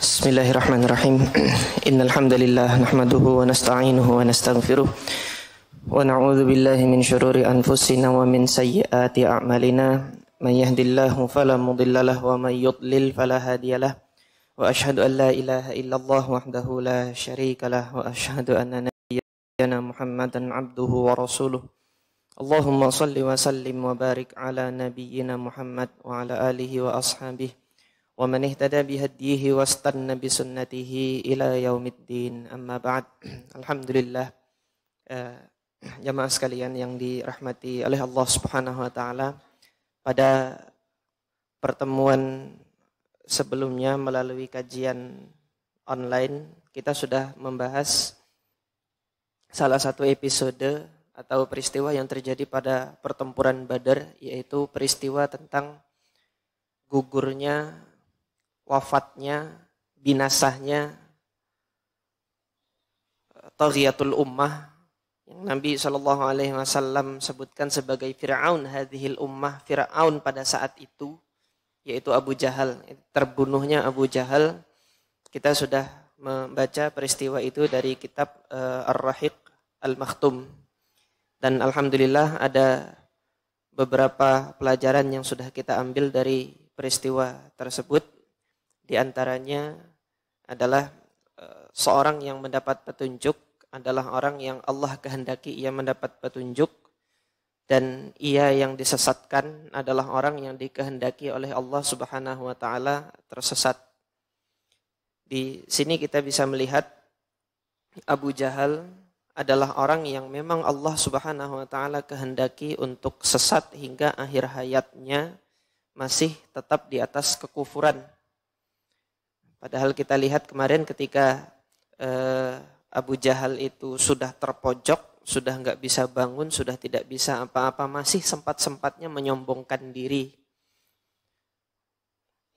Bismillahirrahmanirrahim. Innal hamdalillah nahmaduhu wa nasta'inuhu wa nastaghfiruh wa na'udzu billahi min syururi anfusina wa min sayyiati a'malina. May yahdihillahu fala mudilla lahu wa may yudlil fala hadiyalah. Wa asyhadu an la ilaha illallah wahdahu la syarika lah wa asyhadu anna nabiyyana Muhammadan abduhu wa rasuluh. Allahumma shalli wa sallim wa barik ala nabiyyina Muhammad wa ala alihi wa ashabihi wa man ihtada bihadyihi wastanna bisunnatihi ila yaumiddin, amma ba'd. Alhamdulillah, jamaah sekalian yang dirahmati oleh Allah Subhanahu wa taala, pada pertemuan sebelumnya melalui kajian online kita sudah membahas salah satu episode atau peristiwa yang terjadi pada pertempuran Badar, yaitu peristiwa tentang gugurnya, wafatnya, binasahnya Taghiyatul Ummah yang Nabi SAW sebutkan sebagai Fir'aun hadhil ummah, Fir'aun pada saat itu, yaitu Abu Jahal, terbunuhnya Abu Jahal. Kita sudah membaca peristiwa itu dari kitab Ar-Rahiq Al-Makhtum, dan alhamdulillah ada beberapa pelajaran yang sudah kita ambil dari peristiwa tersebut. Di antaranya adalah seorang yang mendapat petunjuk adalah orang yang Allah kehendaki ia mendapat petunjuk, dan ia yang disesatkan adalah orang yang dikehendaki oleh Allah Subhanahu wa taala tersesat. Di sini kita bisa melihat Abu Jahal adalah orang yang memang Allah Subhanahu wa taala kehendaki untuk sesat hingga akhir hayatnya masih tetap di atas kekufuran. Padahal kita lihat kemarin ketika Abu Jahal itu sudah terpojok, sudah nggak bisa bangun, sudah tidak bisa apa-apa, masih sempat-sempatnya menyombongkan diri.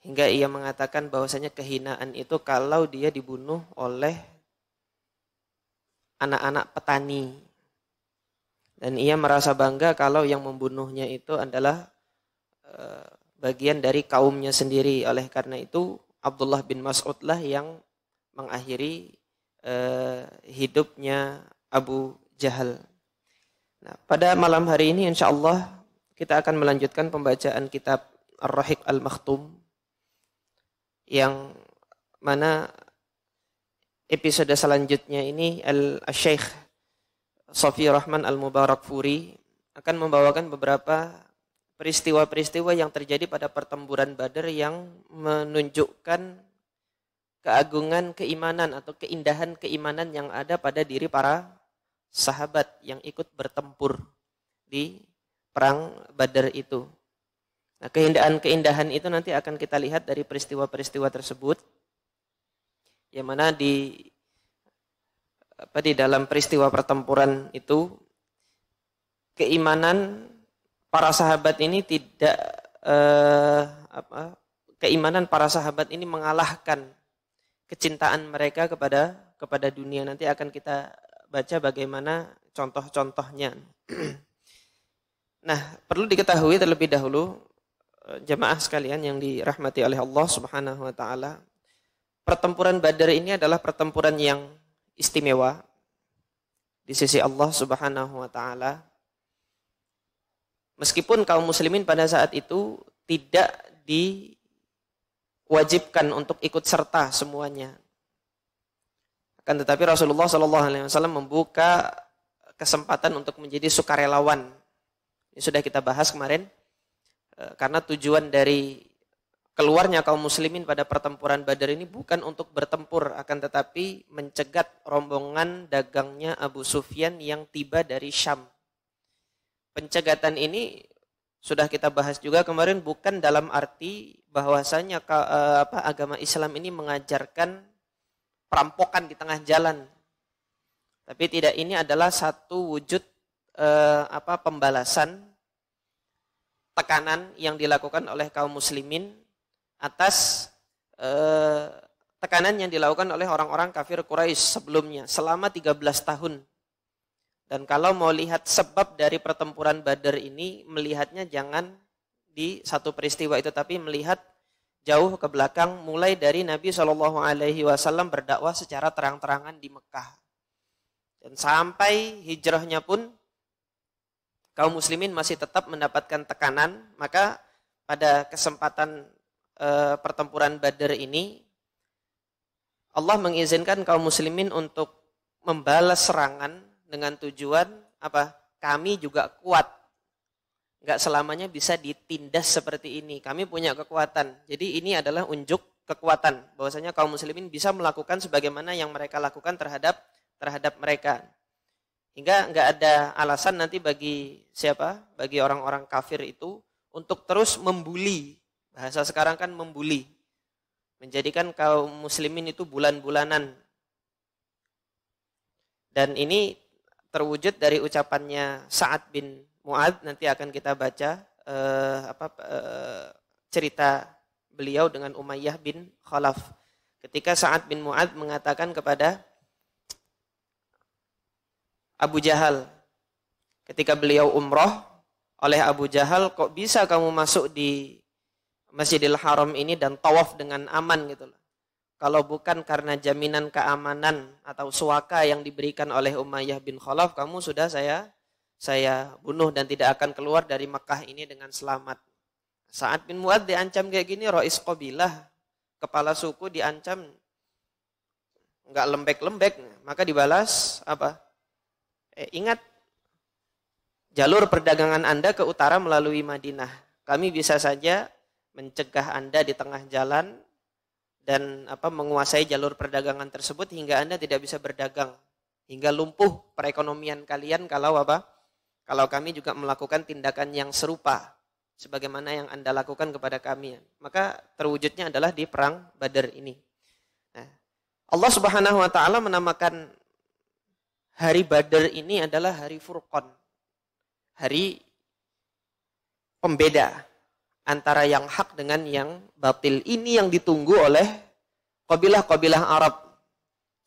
Hingga ia mengatakan bahwasanya kehinaan itu kalau dia dibunuh oleh anak-anak petani. Dan ia merasa bangga kalau yang membunuhnya itu adalah bagian dari kaumnya sendiri. Oleh karena itu Abdullah bin Mas'ud lah yang mengakhiri hidupnya Abu Jahal. Nah, pada malam hari ini insyaallah kita akan melanjutkan pembacaan kitab Ar-Rahiq Al-Makhtum, yang mana episode selanjutnya ini Al-Syeikh Shafi Rahman Al-Mubarakfuri akan membawakan beberapa peristiwa-peristiwa yang terjadi pada pertempuran Badar yang menunjukkan keagungan keimanan atau keindahan keimanan yang ada pada diri para sahabat yang ikut bertempur di perang Badar itu. Nah, keindahan itu nanti akan kita lihat dari peristiwa-peristiwa tersebut, yang mana di dalam peristiwa pertempuran itu keimanan para sahabat ini keimanan para sahabat ini mengalahkan kecintaan mereka kepada dunia. Nanti akan kita baca bagaimana contoh-contohnya. Nah, perlu diketahui terlebih dahulu, jemaah sekalian yang dirahmati oleh Allah Subhanahu wa taala, pertempuran Badar ini adalah pertempuran yang istimewa di sisi Allah Subhanahu wa taala. Meskipun kaum muslimin pada saat itu tidak diwajibkan untuk ikut serta semuanya, akan tetapi Rasulullah SAW membuka kesempatan untuk menjadi sukarelawan. Ini sudah kita bahas kemarin, karena tujuan dari keluarnya kaum muslimin pada pertempuran Badar ini bukan untuk bertempur, akan tetapi mencegat rombongan dagangnya Abu Sufyan yang tiba dari Syam. Pencegatan ini sudah kita bahas juga kemarin, bukan dalam arti bahwasanya agama Islam ini mengajarkan perampokan di tengah jalan. Tapi tidak, ini adalah satu wujud pembalasan tekanan yang dilakukan oleh kaum muslimin atas tekanan yang dilakukan oleh orang-orang kafir Quraisy sebelumnya selama 13 tahun. Dan kalau mau lihat sebab dari pertempuran Badar ini, melihatnya jangan di satu peristiwa itu, tapi melihat jauh ke belakang, mulai dari Nabi SAW berdakwah secara terang-terangan di Mekah. Dan sampai hijrahnya pun kaum muslimin masih tetap mendapatkan tekanan. Maka pada kesempatan pertempuran Badar ini, Allah mengizinkan kaum muslimin untuk membalas serangan dengan tujuan apa? Kami juga kuat. Enggak selamanya bisa ditindas seperti ini. Kami punya kekuatan. Jadi ini adalah unjuk kekuatan bahwasanya kaum muslimin bisa melakukan sebagaimana yang mereka lakukan terhadap mereka. Hingga enggak ada alasan nanti bagi siapa? Bagi orang-orang kafir itu untuk terus membuli. Bahasa sekarang kan membuli. Menjadikan kaum muslimin itu bulan-bulanan. Dan ini terwujud dari ucapannya Sa'ad bin Mu'adz. Nanti akan kita baca cerita beliau dengan Umayyah bin Khalaf. Ketika Sa'ad bin Mu'adz mengatakan kepada Abu Jahal, ketika beliau umroh oleh Abu Jahal, kok bisa kamu masuk di Masjidil Haram ini dan tawaf dengan aman gitu loh. Kalau bukan karena jaminan keamanan atau suaka yang diberikan oleh Umayyah bin Khalaf, kamu sudah saya bunuh dan tidak akan keluar dari Mekah ini dengan selamat. Sa'ad bin Mu'adz diancam kayak gini, Rais Qabilah, kepala suku diancam enggak lembek-lembek, maka dibalas apa? Ingat jalur perdagangan Anda ke utara melalui Madinah. Kami bisa saja mencegah Anda di tengah jalan dan menguasai jalur perdagangan tersebut hingga Anda tidak bisa berdagang, hingga lumpuh perekonomian kalian kalau kami juga melakukan tindakan yang serupa sebagaimana yang Anda lakukan kepada kami. Maka terwujudnya adalah di perang Badar ini. Nah, Allah Subhanahu wa taala menamakan hari Badar ini adalah hari Furqan. Hari pembeda antara yang hak dengan yang batil. Ini yang ditunggu oleh kabilah-kabilah Arab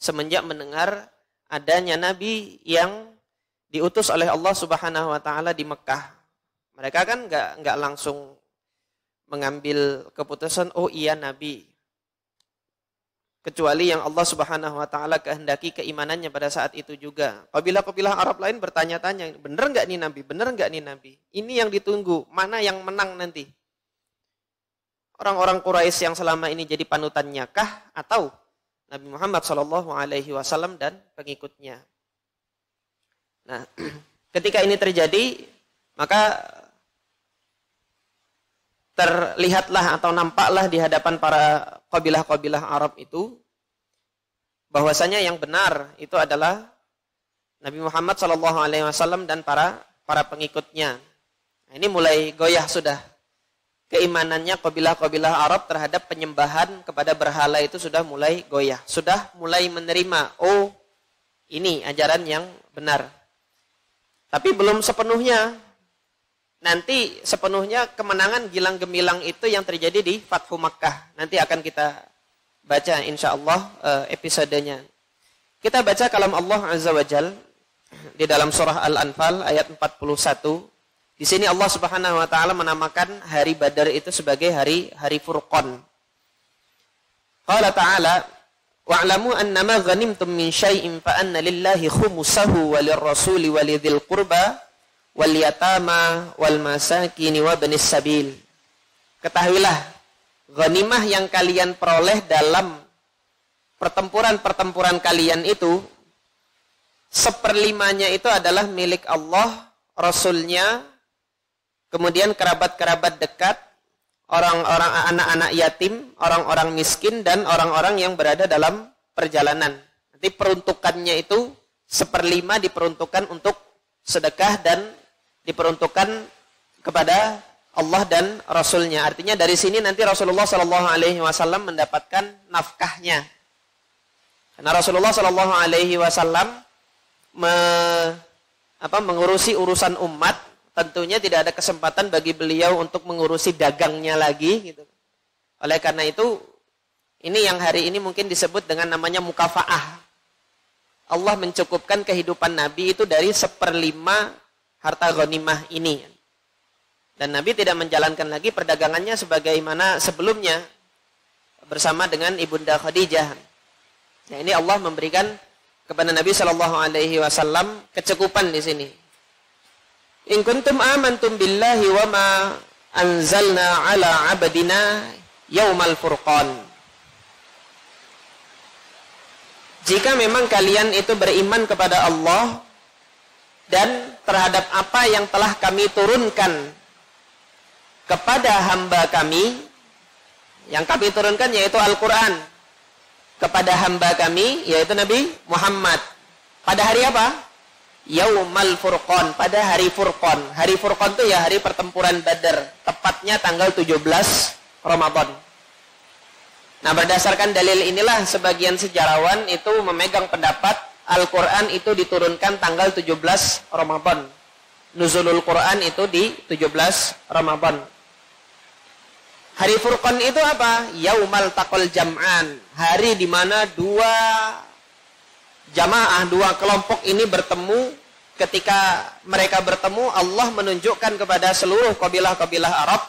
semenjak mendengar adanya nabi yang diutus oleh Allah Subhanahu wa taala di Mekah. Mereka kan enggak langsung mengambil keputusan oh iya nabi. Kecuali yang Allah Subhanahu wa taala kehendaki keimanannya pada saat itu juga. Kabilah-kabilah Arab lain bertanya-tanya, benar enggak nih nabi? Benar enggak nih nabi? Ini yang ditunggu, mana yang menang nanti? Orang-orang Quraisy yang selama ini jadi panutannya kah atau Nabi Muhammad SAW dan pengikutnya? Nah, ketika ini terjadi, maka terlihatlah atau nampaklah di hadapan para kabilah-kabilah Arab itu bahwasanya yang benar itu adalah Nabi Muhammad SAW dan para pengikutnya. Nah, ini mulai goyah sudah. Keimanannya kabilah-kabilah Arab terhadap penyembahan kepada berhala itu sudah mulai goyah. Sudah mulai menerima, oh ini ajaran yang benar. Tapi belum sepenuhnya. Nanti sepenuhnya kemenangan gilang gemilang itu yang terjadi di Fathu Makkah. Nanti akan kita baca insyaAllah episodenya. Kita baca kalam Allah Azza wa Jal di dalam surah Al-Anfal ayat 41. Di sini Allah Subhanahu wa taala menamakan hari Badar itu sebagai hari Furqan. Qala ta'ala wa'lamu annama ghanimtum min syai'in fa anna lillahi khumsahu walirrasuli walidzil qurba wal yatama wal masakin wa banis sabil. Ketahuilah ghanimah yang kalian peroleh dalam pertempuran kalian itu 1/5 itu adalah milik Allah, Rasulnya, kemudian kerabat-kerabat dekat, orang-orang anak-anak yatim, orang-orang miskin, dan orang-orang yang berada dalam perjalanan. Nanti peruntukannya itu 1/5 diperuntukkan untuk sedekah dan diperuntukkan kepada Allah dan Rasulnya. Artinya dari sini nanti Rasulullah SAW mendapatkan nafkahnya. Karena Rasulullah SAW mengurusi urusan umat, tentunya tidak ada kesempatan bagi beliau untuk mengurusi dagangnya lagi gitu. Oleh karena itu, ini yang hari ini mungkin disebut dengan namanya mukafaah. Allah mencukupkan kehidupan Nabi itu dari 1/5 harta ghanimah ini. Dan Nabi tidak menjalankan lagi perdagangannya sebagaimana sebelumnya. bersama dengan Ibunda Khadijah. Nah, ini Allah memberikan kepada Nabi Shallallahu Alaihi Wasallam kecukupan di sini. In kuntum amantum billahi wa ma anzalna ala abdina yaumal furqan. Jika memang kalian itu beriman kepada Allah dan terhadap apa yang telah kami turunkan kepada hamba kami, yang kami turunkan yaitu Al-Quran, kepada hamba kami yaitu Nabi Muhammad. Pada hari apa? Yaumal Furqan, pada hari Furqan. Hari Furqan itu ya hari pertempuran Badar, tepatnya tanggal 17 Ramadan. Nah, berdasarkan dalil inilah sebagian sejarawan itu memegang pendapat Al-Quran itu diturunkan tanggal 17 Ramadan. Nuzulul Quran itu di 17 Ramadan. Hari Furqan itu apa? Yaumal taqal jam'an. Hari di mana dua jamaah, dua kelompok ini bertemu. Ketika mereka bertemu, Allah menunjukkan kepada seluruh kabilah-kabilah Arab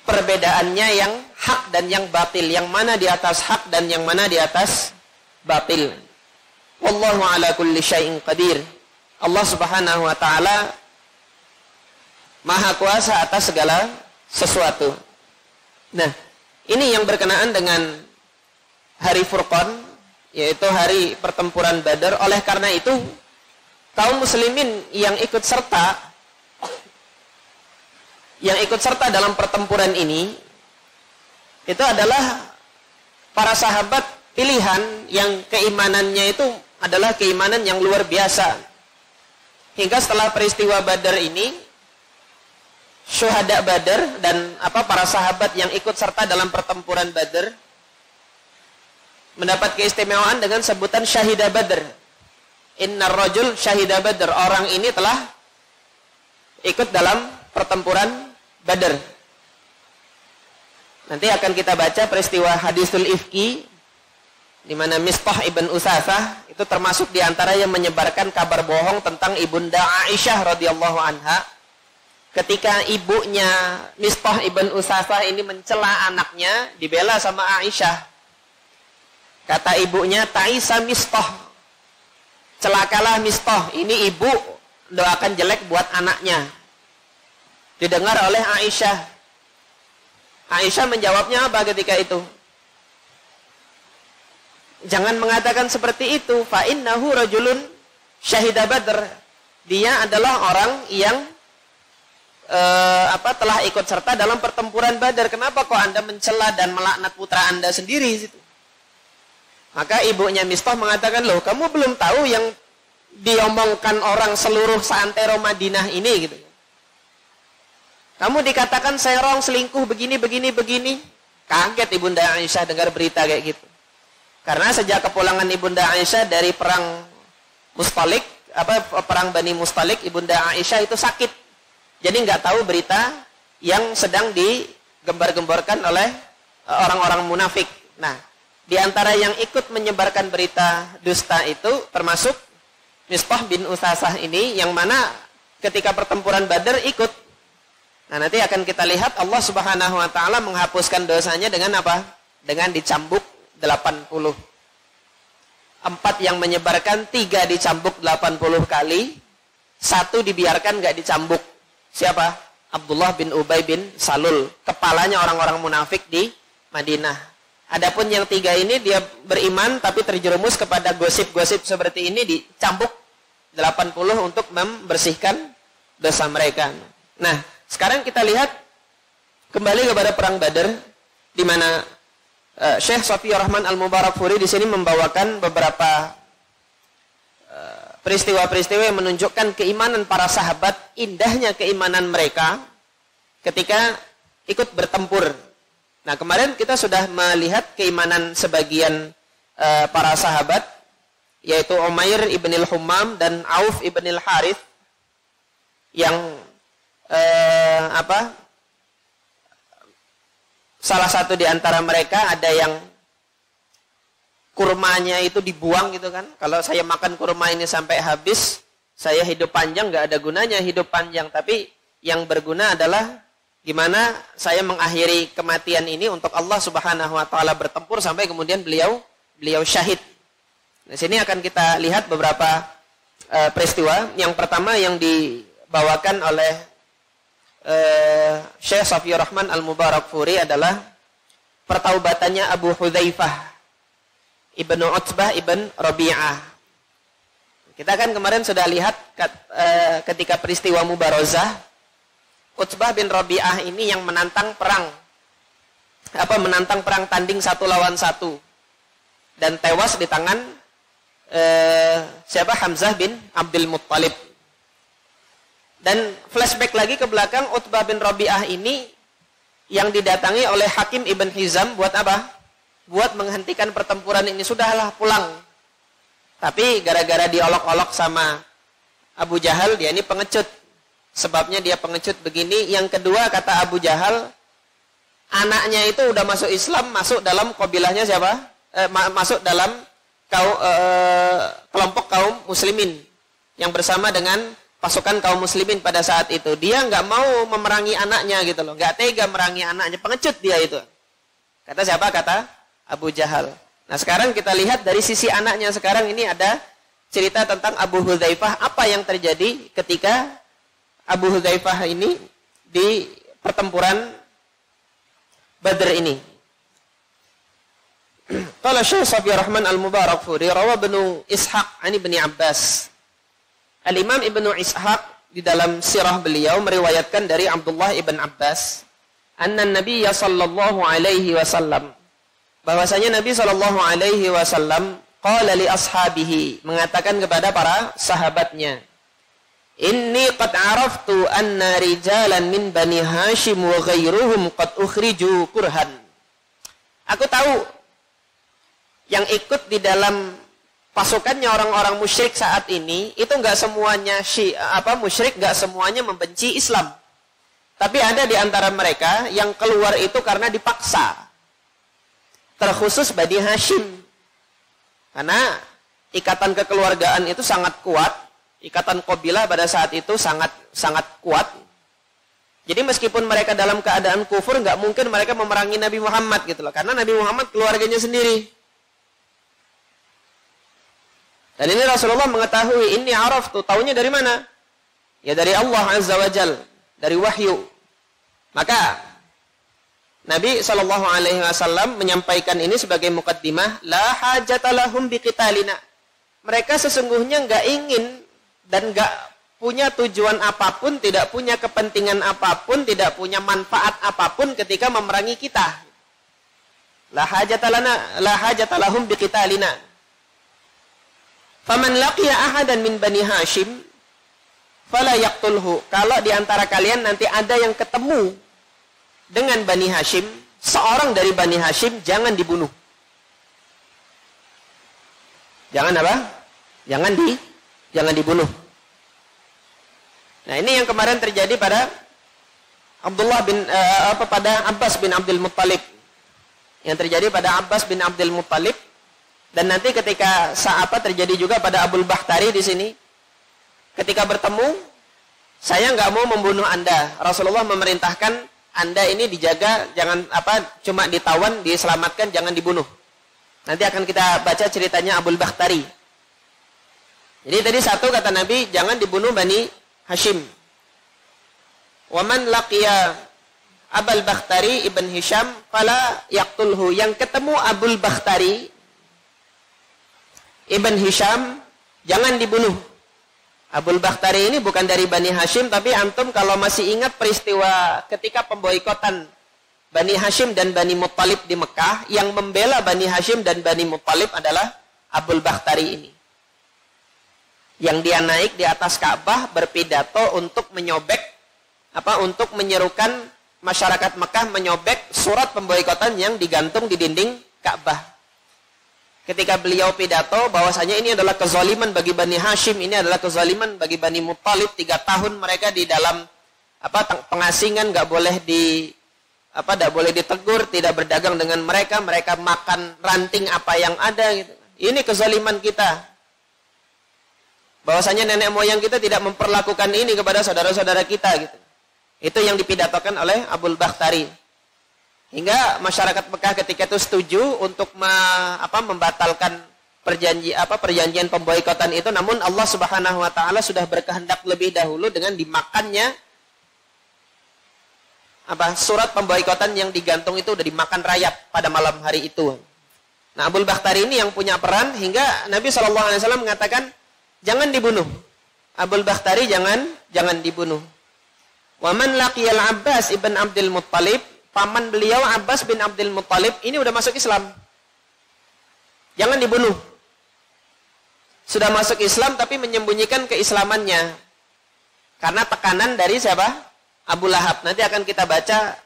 perbedaannya yang hak dan yang batil, yang mana di atas hak dan yang mana di atas batil. Wallahu ala kulli syai'in qadir. Allah Subhanahu wa taala Maha kuasa atas segala sesuatu. Nah, ini yang berkenaan dengan hari Furqan, yaitu hari pertempuran Badar. Oleh karena itu, kaum muslimin yang ikut serta dalam pertempuran ini itu adalah para sahabat pilihan yang keimanannya itu adalah keimanan yang luar biasa. Hingga setelah peristiwa Badar ini, syuhada Badar dan para sahabat yang ikut serta dalam pertempuran Badar mendapat keistimewaan dengan sebutan syahida Badar. Innar rajul syahida Badar. Orang ini telah ikut dalam pertempuran Badar. Nanti akan kita baca peristiwa hadisul ifki, di mana Mistah ibn Usasah itu termasuk di antara yang menyebarkan kabar bohong tentang Ibunda Aisyah radhiyallahu anha. Ketika ibunya Mistah ibn Usasah ini mencela anaknya, dibela sama Aisyah. Kata ibunya, "Ta'isa Mistah." Celakalah Mistah, ini ibu doakan jelek buat anaknya. Didengar oleh Aisyah. Aisyah menjawabnya apa ketika itu? Jangan mengatakan seperti itu. Fa innahu rajulun syahida Badr. Dia adalah orang yang telah ikut serta dalam pertempuran Badar. Kenapa kok Anda mencela dan melaknat putra Anda sendiri situ? Maka ibunya Mistah mengatakan, "Loh, kamu belum tahu yang diomongkan orang seluruh seantero Madinah ini gitu. Kamu dikatakan serong, selingkuh, begini. Kaget Ibunda Aisyah dengar berita kayak gitu. Karena sejak kepulangan Ibunda Aisyah dari perang Mustalik, perang Bani Mustalik, Ibunda Aisyah itu sakit. Jadi nggak tahu berita yang sedang digembar-gemborkan oleh orang-orang munafik. Nah, di antara yang ikut menyebarkan berita dusta itu termasuk Mistah bin Usasah ini, yang mana ketika pertempuran Badar ikut. Nah, nanti akan kita lihat Allah Subhanahu wa taala menghapuskan dosanya dengan apa? Dengan dicambuk 80. 4 yang menyebarkan, 3 dicambuk 80 kali, 1 dibiarkan nggak dicambuk. Siapa? Abdullah bin Ubay bin Salul, kepalanya orang-orang munafik di Madinah. Adapun yang 3 ini dia beriman tapi terjerumus kepada gosip-gosip seperti ini, dicambuk 80 untuk membersihkan dosa mereka. Nah, sekarang kita lihat kembali kepada perang Badar, di mana Syekh Safiyur Rahman Al-Mubarakfuri di sini membawakan beberapa peristiwa-peristiwa yang menunjukkan keimanan para sahabat, indahnya keimanan mereka ketika ikut bertempur. Nah, kemarin kita sudah melihat keimanan sebagian para sahabat, yaitu Umair ibn al-Hummam dan Auf ibn al-Harith, yang salah satu di antara mereka ada yang kurmanya itu dibuang gitu kan. Kalau saya makan kurma ini sampai habis, saya hidup panjang, nggak ada gunanya hidup panjang. Tapi yang berguna adalah gimana saya mengakhiri kematian ini untuk Allah Subhanahu wa taala bertempur sampai kemudian beliau syahid. Di sini akan kita lihat beberapa peristiwa. Yang pertama yang dibawakan oleh Syekh Safiyur Rahman Al-Mubarakfuri adalah pertaubatannya Abu Hudzaifah Ibnu Utbah Ibn Rabi'ah. Kita kan kemarin sudah lihat ketika peristiwa Mubarozah, Utbah bin Rabi'ah ini yang menantang perang tanding 1 lawan 1 dan tewas di tangan Hamzah bin Abdul Muttalib. Dan flashback lagi ke belakang, Utbah bin Rabi'ah ini yang didatangi oleh Hakim Ibn Hizam buat apa? Buat menghentikan pertempuran ini. Sudahlah, pulang. Tapi gara-gara diolok-olok sama Abu Jahal, dia ini pengecut. Sebabnya dia pengecut begini. Yang kedua, kata Abu Jahal, anaknya itu udah masuk Islam, masuk dalam kabilahnya siapa? Masuk dalam kelompok kaum muslimin yang bersama dengan pasukan kaum muslimin pada saat itu. Dia nggak mau memerangi anaknya gitu loh, nggak tega memerangi anaknya, pengecut dia itu. Kata siapa? Kata Abu Jahal. Nah sekarang kita lihat dari sisi anaknya. Sekarang ini ada cerita tentang Abu Hudzaifah. Apa yang terjadi ketika Abu Hudzaifah ini di pertempuran Badr ini? Qala Syekh Safiyur Rahman Al-Mubarakfuri rawa Ibnu Ishaq ani Ibnu Abbas. Al-Imam Ibnu Ishaq di dalam sirah beliau meriwayatkan dari Abdullah ibn Abbas, anna Nabi sallallahu alaihi wasallam, bahwasanya Nabi sallallahu alaihi wasallam qala li ashabihi, mengatakan kepada para sahabatnya, inni qad araftu anna rijalan min Bani Hashim wa ghairuhum qad ukhriju kurhan. Aku tahu yang ikut di dalam pasukannya orang-orang musyrik saat ini itu enggak semuanya musyrik, enggak semuanya membenci Islam. Tapi ada di antara mereka yang keluar itu karena dipaksa. Terkhusus Bani Hashim. Karena ikatan kekeluargaan itu sangat kuat, ikatan qabilah pada saat itu sangat kuat. Jadi meskipun mereka dalam keadaan kufur, enggak mungkin mereka memerangi Nabi Muhammad gitu loh. Karena Nabi Muhammad keluarganya sendiri. Dan ini Rasulullah mengetahui, ini araftu, taunya dari mana? Ya dari Allah Azza wa Jal, dari wahyu. Maka Nabi SAW menyampaikan ini sebagai muqaddimah, la hajata lahum biqitalina. Mereka sesungguhnya enggak ingin dan enggak punya tujuan apapun, tidak punya kepentingan apapun, tidak punya manfaat apapun ketika memerangi kita. La hajata lahum biqitalina. Faman laqiya ahadan min Bani Hashim fala yaqtulhu. Kalau di antara kalian nanti ada yang ketemu dengan Bani Hashim, seorang dari Bani Hashim, jangan dibunuh. Jangan apa? Jangan dibunuh. Nah, ini yang kemarin terjadi pada pada Abbas bin Abdul Muttalib. Yang terjadi pada Abbas bin Abdul Muttalib. Dan nanti ketika terjadi juga pada Abul Bakhtari di sini. Ketika bertemu, saya nggak mau membunuh Anda. Rasulullah memerintahkan Anda ini dijaga, jangan cuma ditawan, diselamatkan, jangan dibunuh. Nanti akan kita baca ceritanya Abul Bakhtari. Jadi tadi satu kata Nabi, jangan dibunuh Bani Hashim. Waman laqiya Abul Bakhtari ibn Hisham fala yaqtulhu. Yang ketemu Abul Bakhtari Ibn Hisham, jangan dibunuh. Abul Bakhtari ini bukan dari Bani Hashim, tapi antum kalau masih ingat peristiwa ketika pemboikotan Bani Hashim dan Bani Muttalib di Mekah, yang membela Bani Hashim dan Bani Muttalib adalah Abul Bakhtari ini. Yang dia naik di atas Ka'bah berpidato untuk menyobek, untuk menyerukan masyarakat Mekah menyobek surat pemboikotan yang digantung di dinding Ka'bah. Ketika beliau pidato bahwasanya ini adalah kezaliman bagi Bani Hashim, ini adalah kezaliman bagi Bani Muttalib, 3 tahun mereka di dalam pengasingan, nggak boleh ditegur, tidak berdagang dengan mereka makan ranting apa yang ada gitu. Ini kezaliman kita. Bahwasanya nenek moyang kita tidak memperlakukan ini kepada saudara-saudara kita gitu. Itu yang dipidatokan oleh Abul Bakhtari. Hingga masyarakat Mekah ketika itu setuju untuk membatalkan perjanjian pemboikotan itu, namun Allah Subhanahu wa taala sudah berkehendak lebih dahulu dengan dimakannya surat pemboikotan yang digantung itu udah dimakan rayap pada malam hari itu. Nah, Abul Bakhtari ini yang punya peran hingga Nabi SAW mengatakan jangan dibunuh. Abul Bakhtari jangan dibunuh. Wa man laqiyal Abbas ibn Abdul Muttalib, paman beliau Abbas bin Abdul Muttalib ini udah masuk Islam. Jangan dibunuh. Sudah masuk Islam tapi menyembunyikan keislamannya. Karena tekanan dari siapa? Abu Lahab. Nanti akan kita baca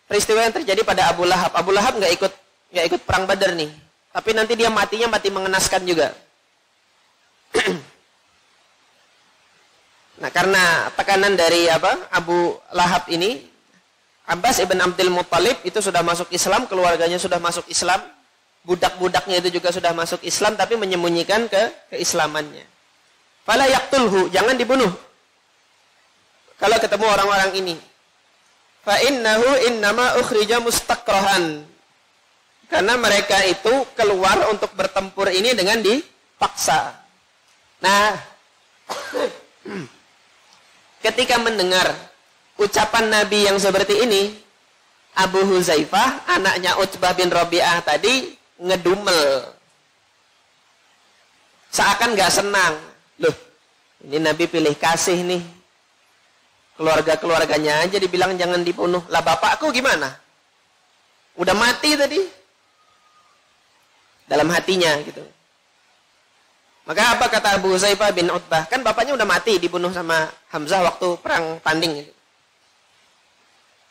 peristiwa yang terjadi pada Abu Lahab. Abu Lahab nggak ikut perang Badar nih. Tapi nanti dia mati mengenaskan juga. Nah, karena tekanan dari Abu Lahab ini, Abbas ibn Abdul Muttalib itu sudah masuk Islam, keluarganya sudah masuk Islam, budak-budaknya itu juga sudah masuk Islam, tapi menyembunyikan keislamannya. Fala yaqtulhu, jangan dibunuh. Kalau ketemu orang-orang ini, fa innahu innama ukhrija mustaqrahan. Karena mereka itu keluar untuk bertempur ini dengan dipaksa. Nah, ketika mendengar ucapan Nabi yang seperti ini, Abu Huzaifah, anaknya Utbah bin Rabi'ah tadi ngedumel. Seakan gak senang. Loh, ini Nabi pilih kasih nih. Keluarga-keluarganya aja dibilang jangan dibunuh. Lah bapakku gimana? Udah mati tadi. Dalam hatinya gitu. Maka apa kata Abu Huzaifah bin Utbah? Kan bapaknya udah mati dibunuh sama Hamzah waktu perang tanding gitu.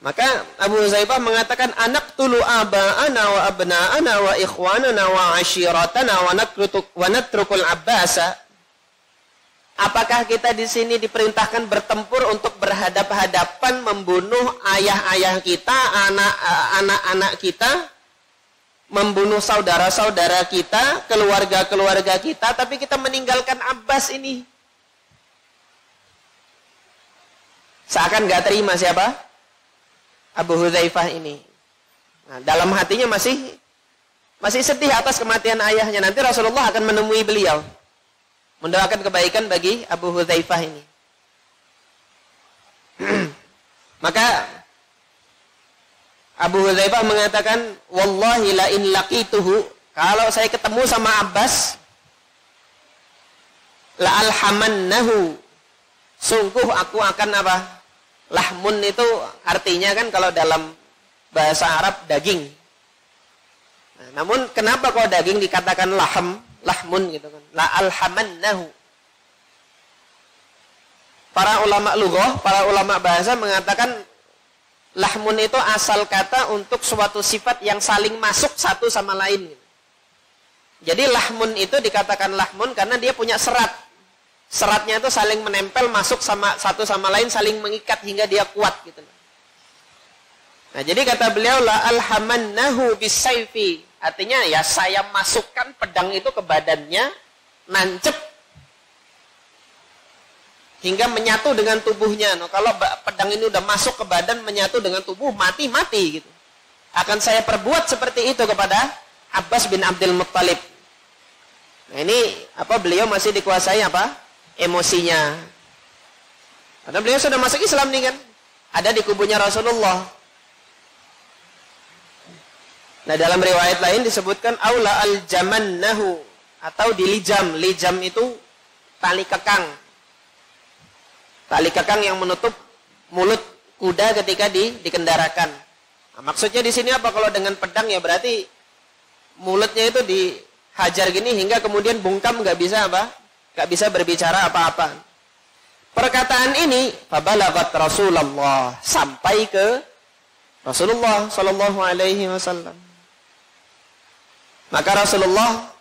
Maka Abu Huzaifah mengatakan, anak tulu aba'ana wa abna'ana wa ikhwanana wa ashiratana wa natrukul Abbasa. Apakah kita di sini diperintahkan bertempur untuk berhadap-hadapan membunuh ayah-ayah kita, anak-anak kita, membunuh saudara-saudara kita, keluarga-keluarga kita, tapi kita meninggalkan Abbas ini? Seakan gak terima siapa? Abu Hudzaifah ini. Nah, dalam hatinya masih sedih atas kematian ayahnya. Nanti Rasulullah akan menemui beliau, mendoakan kebaikan bagi Abu Hudzaifah ini. Maka Abu Hudzaifah mengatakan, wallahi la in laqituhu, kalau saya ketemu sama Abbas, la alhamannahu, sungguh aku akan lahmun itu artinya kan kalau dalam bahasa Arab daging. Nah, namun kenapa kalau daging dikatakan lahmun gitu kan? La alhamannahu. Para ulama lughah, para ulama bahasa mengatakan lahmun itu asal kata untuk suatu sifat yang saling masuk satu sama lain. Jadi lahmun itu dikatakan lahmun karena dia punya serat. Seratnya itu saling menempel, masuk sama satu sama lain, saling mengikat hingga dia kuat gitu. Nah, jadi kata beliau la alhamannahu bisayfi. Artinya ya saya masukkan pedang itu ke badannya, nancep hingga menyatu dengan tubuhnya. Nah, kalau pedang ini udah masuk ke badan, menyatu dengan tubuh, mati gitu. Akan saya perbuat seperti itu kepada Abbas bin Abdul Muttalib. Nah, ini beliau masih dikuasai emosinya. Karena beliau sudah masuk Islam nih kan. Ada di kubunya Rasulullah. Nah, dalam riwayat lain disebutkan aula al-jamannahu, atau dilijam. Lijam itu tali kekang. Tali kekang yang menutup mulut kuda ketika dikendarakan. Nah, maksudnya di sini apa? Kalau dengan pedang ya berarti mulutnya itu dihajar gini hingga kemudian bungkam, nggak bisa berbicara apa-apa. Perkataan ini fabalagat Rasulullah, sampai ke Rasulullah sallallahu alaihi wasallam. Maka Rasulullah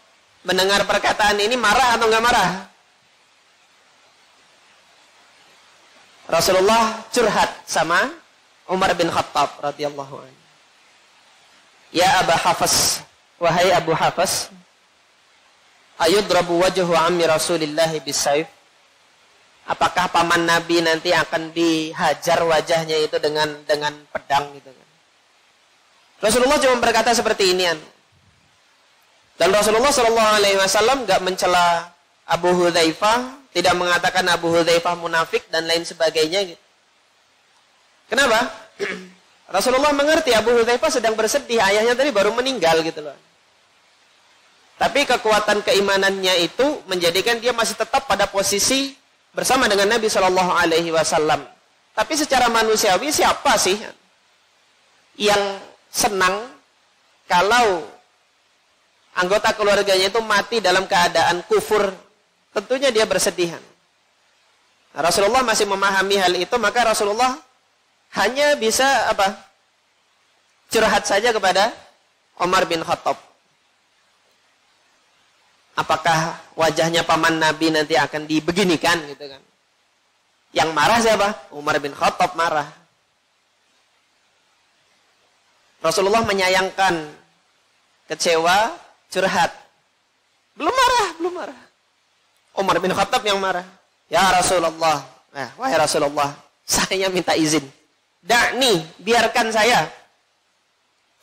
mendengar perkataan ini marah atau enggak marah? Rasulullah curhat sama Umar bin Khattab radhiyallahu anhu. Ya Aba Hafs, wahai Abu Hafs, ayudrabu wajhu ammi Rasulillah bisayf. Apakah paman Nabi nanti akan dihajar wajahnya itu dengan pedang gitu kan. Rasulullah cuma berkata seperti ini. Dan Rasulullah SAW gak mencela Abu Hudzaifah, tidak mengatakan Abu Hudzaifah munafik dan lain sebagainya gitu. Kenapa? Rasulullah mengerti Abu Hudzaifah sedang bersedih, ayahnya tadi baru meninggal gitu loh. Tapi kekuatan keimanannya itu menjadikan dia masih tetap pada posisi bersama dengan Nabi SAW. Tapi secara manusiawi siapa sih yang senang kalau anggota keluarganya itu mati dalam keadaan kufur? Tentunya dia bersedih. Rasulullah masih memahami hal itu, maka Rasulullah hanya bisa curhat saja kepada Umar bin Khattab. Apakah wajahnya paman Nabi nanti akan dibeginikan gitu kan? Yang marah siapa? Umar bin Khattab marah. Rasulullah menyayangkan, kecewa, curhat. Belum marah. Umar bin Khattab yang marah. Ya Rasulullah, wahai Rasulullah, saya minta izin. Da'ni, biarkan saya.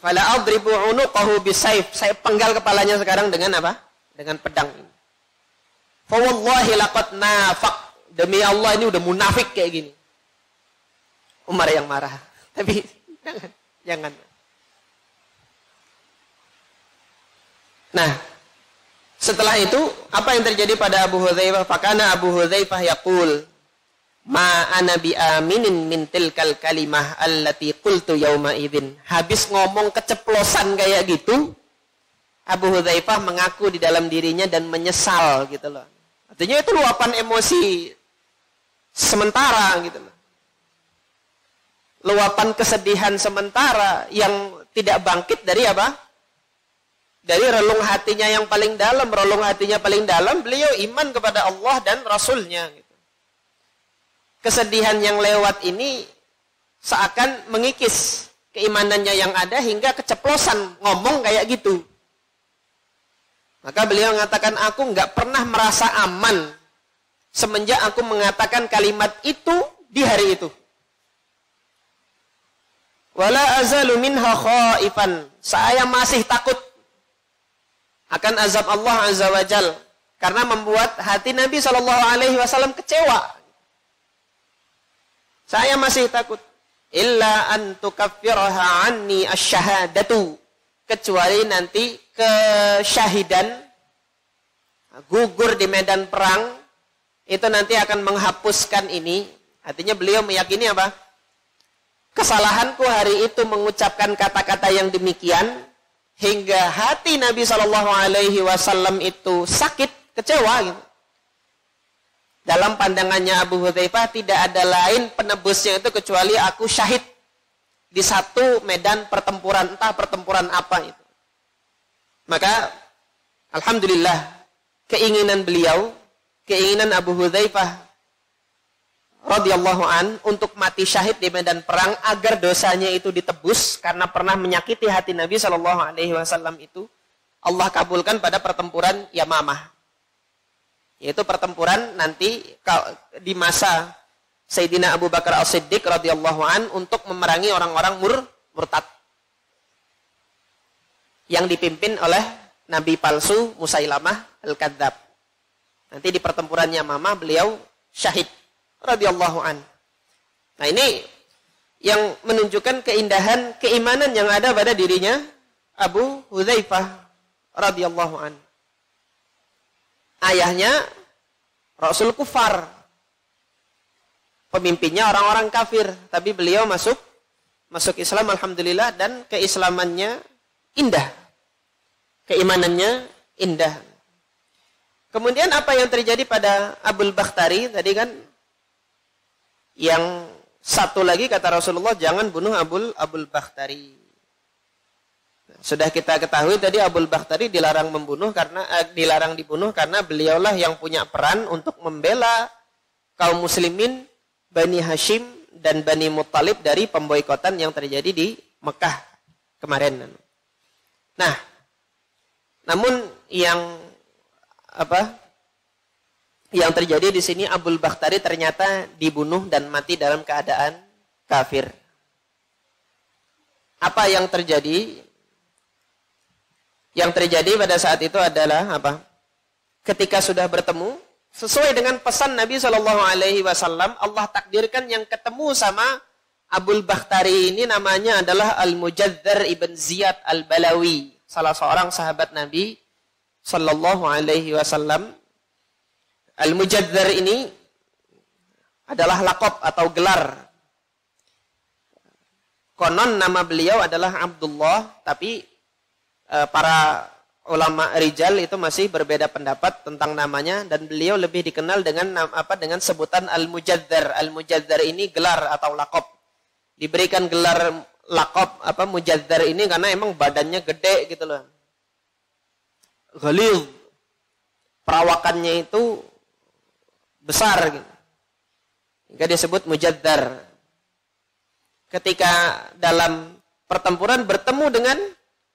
Fala adribu unuqahu bisayf. Saya penggal kepalanya sekarang dengan apa? Dengan pedang ini. Fa wallahi laqad nafaq. Demi Allah ini udah munafik kayak gini. Umar yang marah. Tapi jangan. Nah, setelah itu apa yang terjadi pada Abu Hudzaifah? Fakana Abu Hudzaifah yaqul, ma ana bi aminin min tilkal kalimah allati qultu yauma idzin. Habis ngomong keceplosan kayak gitu, Abu Hudzaifah mengaku di dalam dirinya dan menyesal gitu loh. Artinya itu luapan emosi sementara gitu loh. Luapan kesedihan sementara yang tidak bangkit dari apa? Dari relung hatinya yang paling dalam. Relung hatinya paling dalam, beliau iman kepada Allah dan Rasulnya gitu. Kesedihan yang lewat ini seakan mengikis keimanannya yang ada hingga keceplosan ngomong kayak gitu. Maka beliau mengatakan, aku nggak pernah merasa aman semenjak aku mengatakan kalimat itu di hari itu. Wala azalu minha khaifan. Saya masih takut akan azab Allah Azza wa Jal, karena membuat hati Nabi SAW kecewa. Saya masih takut. Illa an tukaffiraha anni asyhadatu. Kecuali nanti kesyahidan, gugur di medan perang, itu nanti akan menghapuskan ini. Artinya beliau meyakini apa? Kesalahanku hari itu mengucapkan kata-kata yang demikian, hingga hati Nabi SAW itu sakit, kecewa gitu. Dalam pandangannya Abu Hudzaifah tidak ada lain penebusnya itu kecuali aku syahid di satu medan pertempuran, entah pertempuran apa itu. Maka alhamdulillah keinginan beliau, keinginan Abu Hudzaifah radhiyallahu an untuk mati syahid di medan perang agar dosanya itu ditebus karena pernah menyakiti hati Nabi SAW itu, Allah kabulkan pada pertempuran Yamamah. Yaitu pertempuran nanti di masa Sayyidina Abu Bakar As-Siddiq radhiyallahu an untuk memerangi orang-orang murtad yang dipimpin oleh Nabi palsu Musailamah Al-Kadzab. Nanti di pertempuran Yamamah beliau syahid radhiyallahu an. Nah, ini yang menunjukkan keindahan keimanan yang ada pada dirinya Abu Hudzaifah radhiyallahu an. Ayahnya Rasul kufar. Pemimpinnya orang-orang kafir, tapi beliau masuk Islam alhamdulillah, dan keislamannya indah. Keimanannya indah. Kemudian apa yang terjadi pada Abul Bakhtari tadi kan? Yang satu lagi kata Rasulullah, jangan bunuh Abul Bakhtari. Sudah kita ketahui tadi Abul Bakhtari dilarang dibunuh karena beliaulah yang punya peran untuk membela kaum muslimin Bani Hashim dan Bani Muttalib dari pemboikotan yang terjadi di Mekah kemarin. Nah, namun yang yang terjadi di sini Abul Bakhtari ternyata dibunuh dan mati dalam keadaan kafir. Apa yang terjadi? Yang terjadi pada saat itu adalah apa? Ketika sudah bertemu, sesuai dengan pesan Nabi SAW, Allah takdirkan yang ketemu sama Abul Bakhtari ini namanya adalah Al-Mujadzar ibn Ziyad Al-Balawi, salah seorang sahabat Nabi SAW. Al-Mujadzar ini adalah laqab atau gelar. Konon nama beliau adalah Abdullah, tapi para ulama rijal itu masih berbeda pendapat tentang namanya, dan beliau lebih dikenal dengan sebutan Al-Mujadzar. Al-Mujadzar ini gelar atau laqab. Diberikan gelar laqab Mujadzar ini karena emang badannya gede gitu loh. Ghalidh. Perawakannya itu besar gitu. Hingga disebut Mujadzar. Ketika dalam pertempuran bertemu dengan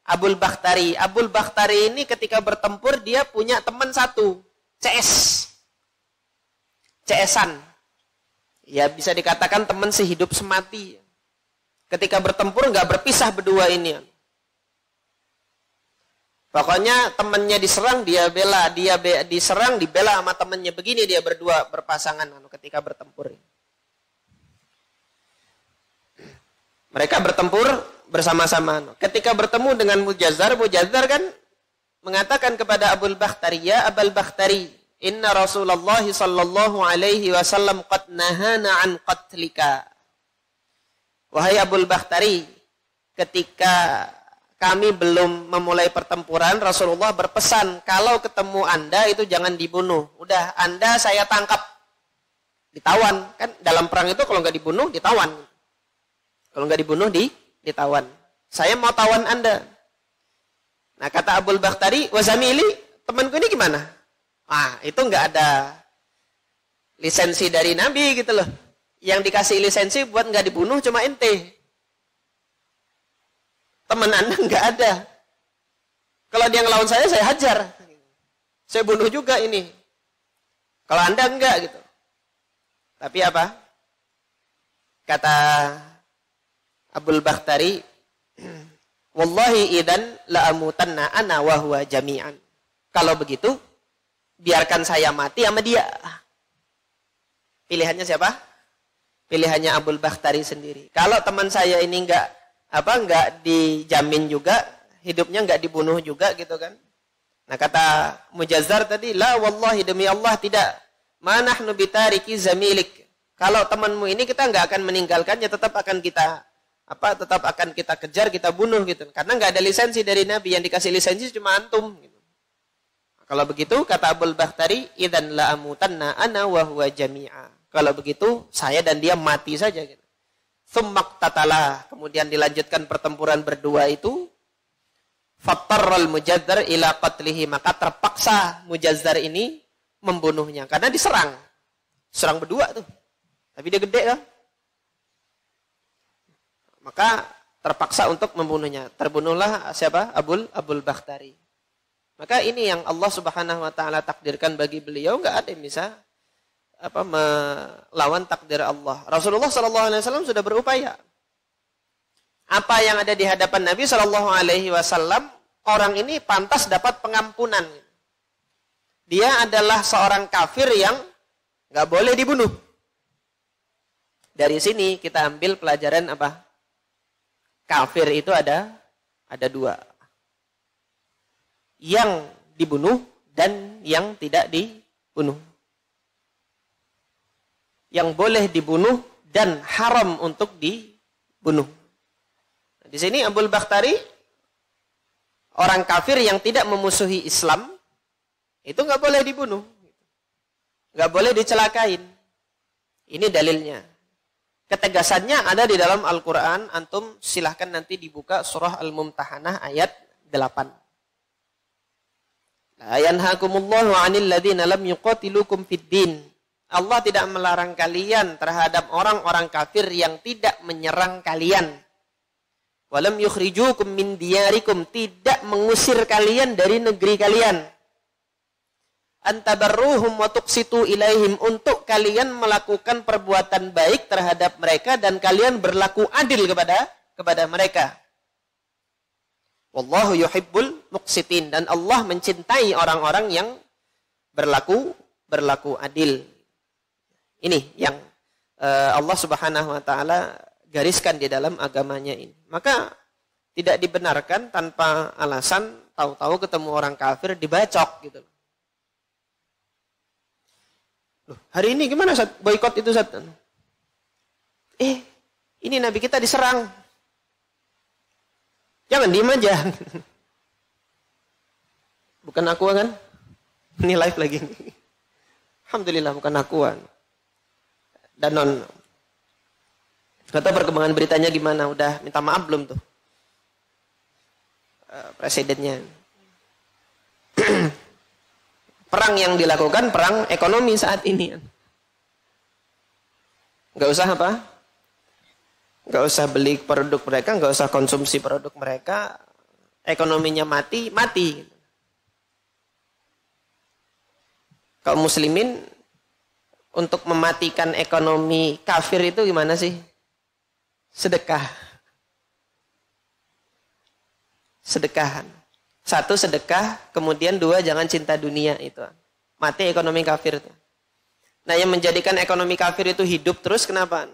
Abul Bakhtari. Abul Bakhtari ini ketika bertempur dia punya teman satu, CS-an. Ya bisa dikatakan teman sehidup semati. Ketika bertempur nggak berpisah berdua ini. Pokoknya temannya diserang dia bela, diserang dibela sama temannya. Begini dia berdua berpasangan ketika bertempur. Mereka bertempur bersama-sama. Ketika bertemu dengan Mujadzar kan mengatakan kepada Abul Bakhtari, "Ya Abul Bakhtari, inna Rasulullah sallallahu alaihi wasallam qad nahana an qatlika." Wahai Abul Bakhtari, ketika kami belum memulai pertempuran, Rasulullah berpesan, kalau ketemu Anda itu jangan dibunuh. Udah, Anda saya tangkap. Ditawan. Kan dalam perang itu kalau nggak dibunuh, ditawan. Kalau nggak dibunuh, ditawan. Saya mau tawan Anda. Nah, kata Abul Bakhtari, wazamili, temanku ini gimana? Itu nggak ada lisensi dari Nabi gitu loh. Yang dikasih lisensi buat nggak dibunuh cuma ente. Teman Anda nggak ada. Kalau dia ngelawan saya hajar. Saya bunuh juga ini. Kalau Anda enggak gitu. Tapi apa? Kata Abul Bakhtari, wallahi idan la'amutanna ana wa huwa jami'an. Kalau begitu, biarkan saya mati sama dia. Pilihannya siapa? Pilihannya Abul Bakhtari sendiri. Kalau teman saya ini enggak dijamin juga, hidupnya enggak dibunuh juga gitu kan. Nah, kata Mujadzar tadi, la wallahi, demi Allah tidak. Ma nahnu bitariki zamilik. Kalau temanmu ini kita enggak akan meninggalkannya, tetap akan kita kejar, kita bunuh gitu. Karena enggak ada lisensi dari Nabi, yang dikasih lisensi cuma antum gitu. Kalau begitu kata Abul Bakhtari, idzan la amutanna ana wa huwa jami'a. Kalau begitu saya dan dia mati saja gitu. Tsummak tatalah, kemudian dilanjutkan pertempuran berdua itu. Fattarral Mujadzar ila qatlihi, maka terpaksa Mujadzar ini membunuhnya karena diserang. Serang berdua tuh. Tapi dia gede kan? Maka terpaksa untuk membunuhnya. Terbunuhlah siapa? Abul Bakhtari. Maka ini yang Allah Subhanahu wa taala takdirkan bagi beliau, enggak ada yang bisa melawan takdir Allah. Rasulullah sallallahu alaihi wasallam sudah berupaya. Apa yang ada di hadapan Nabi sallallahu alaihi wasallam, orang ini pantas dapat pengampunan. Dia adalah seorang kafir yang enggak boleh dibunuh. Dari sini kita ambil pelajaran apa? Kafir itu ada dua. Yang dibunuh dan yang tidak dibunuh. Yang boleh dibunuh dan haram untuk dibunuh. Di sini Abul Bakhtari, orang kafir yang tidak memusuhi Islam, itu nggak boleh dibunuh. Nggak boleh dicelakain. Ini dalilnya. Ketegasannya ada di dalam Al-Quran. Antum silahkan nanti dibuka surah Al-Mumtahanah ayat 8. La yanhakumullahu 'anil ladzina lam yuqatilukum fid din. Allah tidak melarang kalian terhadap orang-orang kafir yang tidak menyerang kalian. Walam yukhrijukum min diyarikum, tidak mengusir kalian dari negeri kalian. antabarruhum wa tuqsitu ilaihim, untuk kalian melakukan perbuatan baik terhadap mereka dan kalian berlaku adil kepada mereka. Wallahu yuhibbul muqsitin, dan Allah mencintai orang-orang yang berlaku adil. Ini yang Allah Subhanahu wa taala gariskan di dalam agamanya ini. Maka tidak dibenarkan tanpa alasan tahu-tahu ketemu orang kafir dibacok gitu. Loh, hari ini gimana Ustaz? Boikot itu Ustaz? Ini Nabi kita diserang. Jangan diem aja. Bukan aku kan? Ini live lagi nih. Alhamdulillah bukan aku kan. Danon. Kata perkembangan beritanya gimana? Udah minta maaf belum tuh? Presidennya. Perang yang dilakukan perang ekonomi saat ini. Gak usah apa? Gak usah beli produk mereka, gak usah konsumsi produk mereka. Ekonominya mati. Kaum muslimin untuk mematikan ekonomi kafir itu gimana sih? Sedekah. Sedekahan. 1, sedekah, kemudian 2, jangan cinta dunia itu. Mati ekonomi kafir itu. Nah, yang menjadikan ekonomi kafir itu hidup terus kenapa?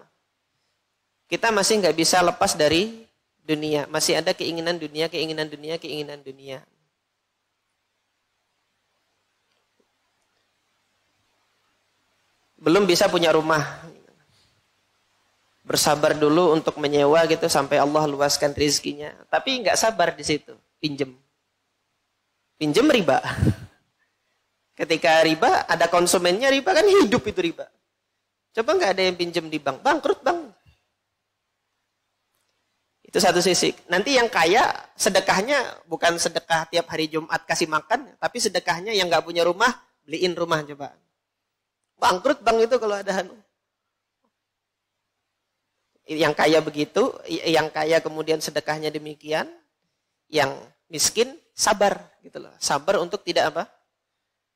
Kita masih nggak bisa lepas dari dunia. Masih ada keinginan dunia. Belum bisa punya rumah. Bersabar dulu untuk menyewa gitu sampai Allah luaskan rezekinya. Tapi nggak sabar di situ. Pinjem riba. Ketika riba, ada konsumennya riba, kan hidup itu riba. Coba nggak ada yang pinjem di bank, bangkrut bang. Itu satu sisi. Nanti yang kaya, sedekahnya bukan sedekah tiap hari Jumat kasih makan, tapi sedekahnya yang nggak punya rumah, beliin rumah coba. Bangkrut bang itu kalau ada. Yang kaya begitu, yang kaya kemudian sedekahnya demikian, yang miskin sabar gitu loh. Sabar untuk tidak apa?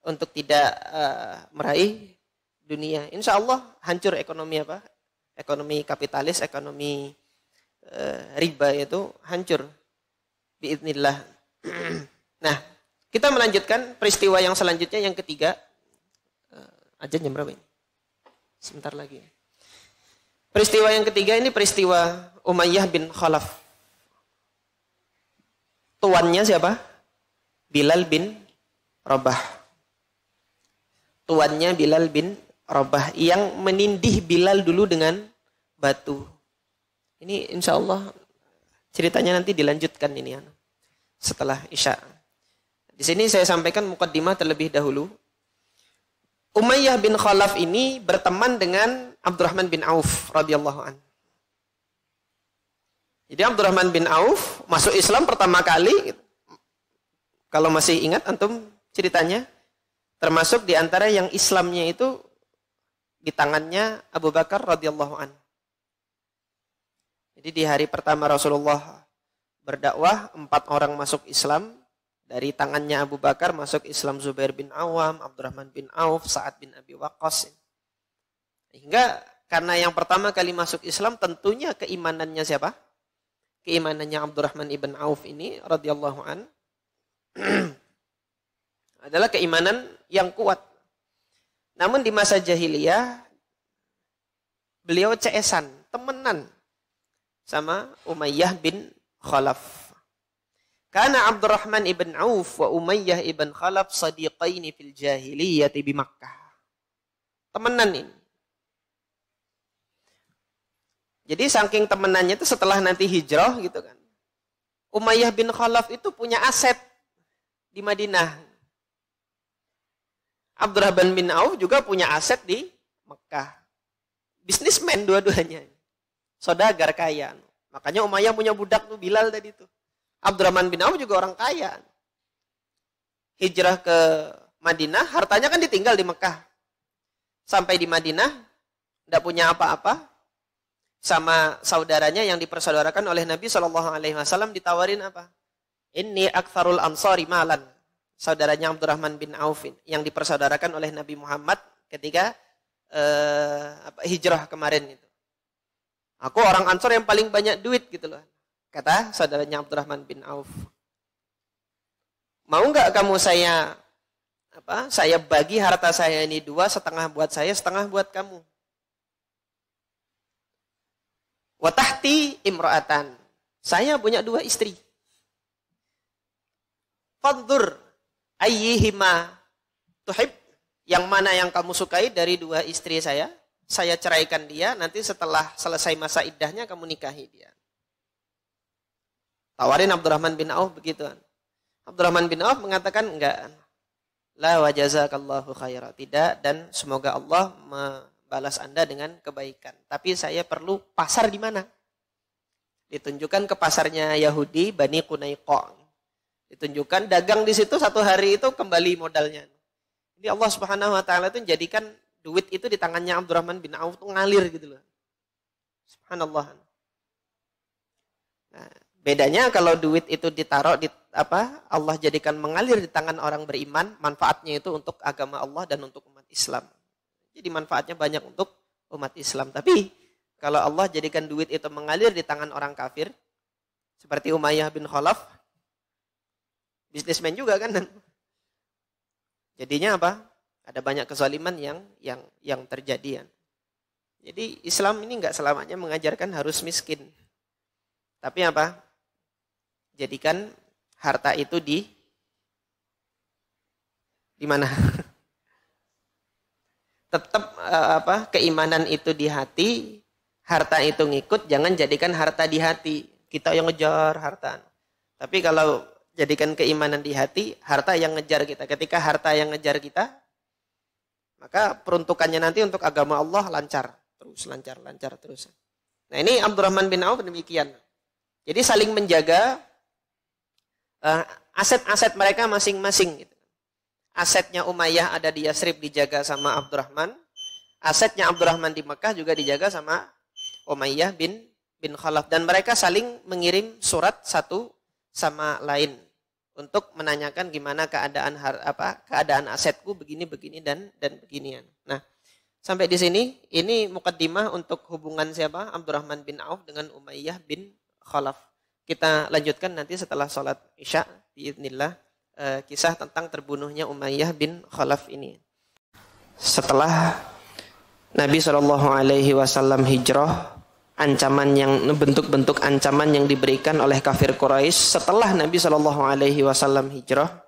Untuk tidak meraih dunia. Insya Allah hancur ekonomi apa? Ekonomi kapitalis, ekonomi riba itu hancur. Biidznillah. Nah, kita melanjutkan peristiwa yang selanjutnya yang ketiga. Ajan jam berapa ini? Sebentar lagi. Peristiwa yang ketiga ini peristiwa Umayyah bin Khalaf. Tuannya siapa? Bilal bin Rabah. Tuannya Bilal bin Rabah yang menindih Bilal dulu dengan batu. Ini insya Allah ceritanya nanti dilanjutkan ini setelah Isya. Di sini saya sampaikan mukaddimah terlebih dahulu. Umayyah bin Khalaf ini berteman dengan Abdurrahman bin Auf radhiyallahu an. Jadi Abdurrahman bin Auf masuk Islam pertama kali. Kalau masih ingat antum ceritanya, termasuk di antara yang Islamnya itu di tangannya Abu Bakar radhiyallahu an. Jadi di hari pertama Rasulullah berdakwah, 4 orang masuk Islam. Dari tangannya Abu Bakar masuk Islam Zubair bin Awam, Abdurrahman bin Auf, Sa'ad bin Abi Waqqas. Hingga karena yang pertama kali masuk Islam tentunya keimanannya siapa? Keimanannya Abdurrahman ibn Auf ini radhiyallahu an adalah keimanan yang kuat. Namun di masa jahiliyah beliau CS-an, temenan sama Umayyah bin Khalaf. Karena Abdurrahman ibn Auf wa Umayyah ibn Khalaf sadiqaini fil jahiliyati bi Makkah. Temenan ini. Jadi saking temenannya itu setelah nanti hijrah gitu kan. Umayyah bin Khalaf itu punya aset di Madinah. Abdurrahman bin Auf juga punya aset di Mekah. Bisnismen dua-duanya. Saudagar kaya. Makanya Umayyah punya budak tuh Bilal tadi tuh. Abdurrahman bin Auf juga orang kaya. Hijrah ke Madinah, hartanya kan ditinggal di Mekah. Sampai di Madinah, tidak punya apa-apa. Sama saudaranya yang dipersaudarakan oleh Nabi SAW ditawarin apa? Inni aktsarul ansari malan. saudaranya Abdurrahman bin Auf yang dipersaudarakan oleh Nabi Muhammad ketika hijrah kemarin itu. Aku orang Ansor yang paling banyak duit gitu loh. Kata saudaranya Abdurrahman bin Auf. Mau nggak kamu saya bagi harta saya ini 2, setengah buat saya, setengah buat kamu. Wa tahti imra'atan. Saya punya 2 istri. Fadhur ayyihima tuhib. Yang mana yang kamu sukai dari 2 istri saya ceraikan dia, nanti setelah selesai masa iddahnya kamu nikahi dia. Tawarin Abdurrahman bin Auf begitu. Abdurrahman bin Auf mengatakan enggak. La wa jazakallahu khaira. Tidak, dan semoga Allah membalas Anda dengan kebaikan. Tapi saya perlu pasar di mana? Ditunjukkan ke pasarnya Yahudi, Bani Qunaiqa. Ditunjukkan dagang di situ 1 hari itu kembali modalnya. Jadi Allah Subhanahu wa taala itu menjadikan duit itu di tangannya Abdurrahman bin Auf itu ngalir gitu loh. Subhanallah. Nah, bedanya kalau duit itu ditaruh di Allah jadikan mengalir di tangan orang beriman, manfaatnya itu untuk agama Allah dan untuk umat Islam. Jadi manfaatnya banyak untuk umat Islam. Tapi kalau Allah jadikan duit itu mengalir di tangan orang kafir, seperti Umayyah bin Khalaf, bisnismen juga kan. Jadinya apa? Ada banyak kezaliman yang terjadi. Jadi Islam ini enggak selamanya mengajarkan harus miskin. Tapi apa? Jadikan harta itu di mana? Tetap keimanan itu di hati, harta itu ngikut, jangan jadikan harta di hati. Kita yang ngejar harta. Tapi kalau jadikan keimanan di hati, harta yang ngejar kita. Ketika harta yang ngejar kita, maka peruntukannya nanti untuk agama Allah lancar terus. Nah, ini Abdurrahman bin Auf demikian. Jadi saling menjaga aset-aset mereka masing-masing. Gitu. Asetnya Umayyah ada di Yasrib dijaga sama Abdurrahman. Asetnya Abdurrahman di Mekah juga dijaga sama Umayyah bin Khalaf. Dan mereka saling mengirim surat satu sama lain untuk menanyakan gimana keadaan asetku begini dan beginian. Nah, sampai di sini ini mukaddimah untuk hubungan siapa? Abdurrahman bin Auf dengan Umayyah bin Khalaf. Kita lanjutkan nanti setelah sholat Isya biidznillah kisah tentang terbunuhnya Umayyah bin Khalaf ini. Setelah Nabi SAW hijrah, bentuk-bentuk ancaman yang diberikan oleh kafir Quraisy setelah Nabi SAW hijrah,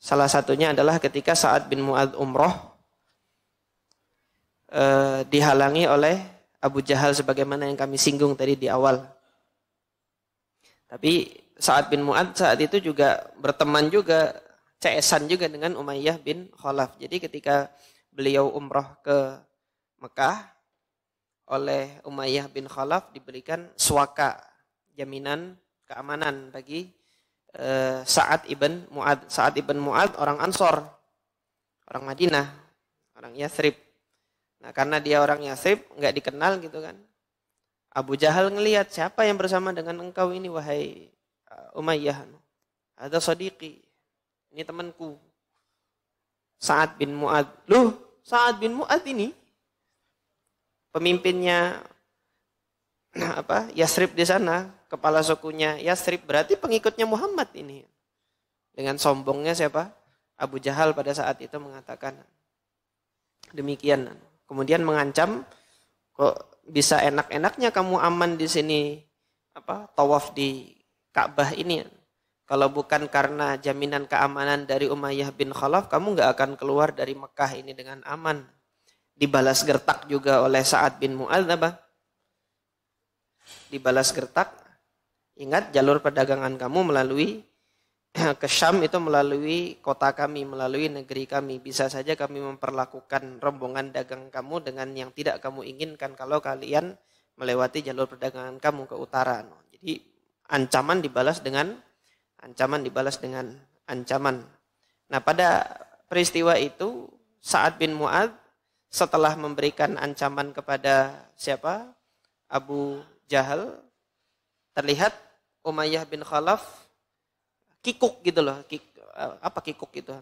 salah satunya adalah ketika Sa'ad bin Mu'adz umroh dihalangi oleh Abu Jahal sebagaimana yang kami singgung tadi di awal. Tapi Sa'ad bin Mu'adz saat itu juga berteman juga, ceesan juga dengan Umayyah bin Khalaf. Jadi ketika beliau umroh ke Mekah, oleh Umayyah bin Khalaf diberikan suaka, jaminan keamanan bagi Sa'ad ibn Mu'adz. Sa'ad ibn Mu'adz orang Ansor, orang Madinah, orang Yathrib. Nah, karena dia orang Yathrib, nggak dikenal gitu kan. Abu Jahal ngelihat, siapa yang bersama dengan engkau ini wahai Umayyah? Ada sadiqi, ini temanku. Sa'ad bin Mu'adz. Loh, Sa'ad bin Mu'adz ini pemimpinnya Yasrib di sana, kepala sukunya Yasrib, berarti pengikutnya Muhammad ini. Dengan sombongnya siapa? Abu Jahal pada saat itu mengatakan demikian. Kemudian mengancam, kok bisa enak-enaknya kamu aman di sini tawaf di Ka'bah ini. Kalau bukan karena jaminan keamanan dari Umayyah bin Khalaf, kamu nggak akan keluar dari Mekah ini dengan aman. Dibalas gertak juga oleh Sa'ad bin Mu'adz dibalas gertak. Ingat, jalur perdagangan kamu melalui ke Syam itu melalui kota kami, melalui negeri kami. Bisa saja kami memperlakukan rombongan dagang kamu dengan yang tidak kamu inginkan kalau kalian melewati jalur perdagangan kamu ke utara. Jadi ancaman dibalas dengan ancaman. Nah, pada peristiwa itu Sa'ad bin Mu'adz setelah memberikan ancaman kepada siapa? Abu Jahal, terlihat Umayyah bin Khalaf kikuk gitu loh. Apa kikuk itu?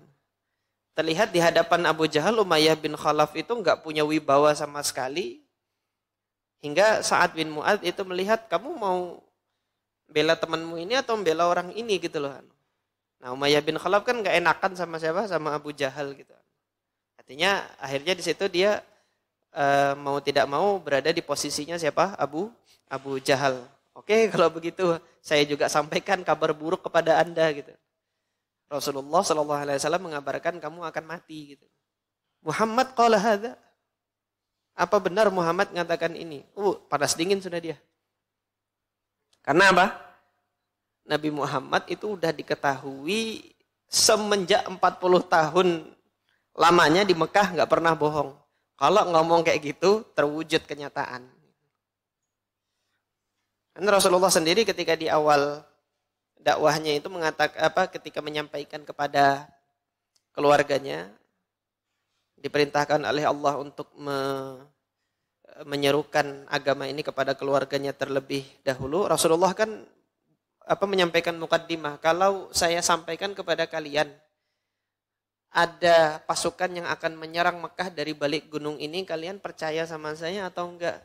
Terlihat di hadapan Abu Jahal, Umayyah bin Khalaf itu enggak punya wibawa sama sekali. Hingga Sa'ad bin Mu'adz itu melihat, kamu mau bela temanmu ini atau bela orang ini gitu loh. Nah, Umayyah bin Khalaf kan enggak enakan sama siapa? Sama Abu Jahal gitu. Artinya akhirnya di situ dia mau tidak mau berada di posisinya siapa? Abu Jahal. Oke, kalau begitu saya juga sampaikan kabar buruk kepada Anda gitu. Rasulullah SAW mengabarkan kamu akan mati gitu. Muhammad qala hadza. Apa benar Muhammad mengatakan ini? Panas dingin sudah dia. Karena apa? Nabi Muhammad itu udah diketahui semenjak 40 tahun lamanya di Mekah nggak pernah bohong. Kalau ngomong kayak gitu terwujud kenyataan. Dan Rasulullah sendiri ketika di awal dakwahnya itu mengatakan ketika menyampaikan kepada keluarganya, diperintahkan oleh Allah untuk menyerukan agama ini kepada keluarganya terlebih dahulu. Rasulullah kan menyampaikan mukaddimah, kalau saya sampaikan kepada kalian ada pasukan yang akan menyerang Mekah dari balik gunung ini, kalian percaya sama saya atau enggak?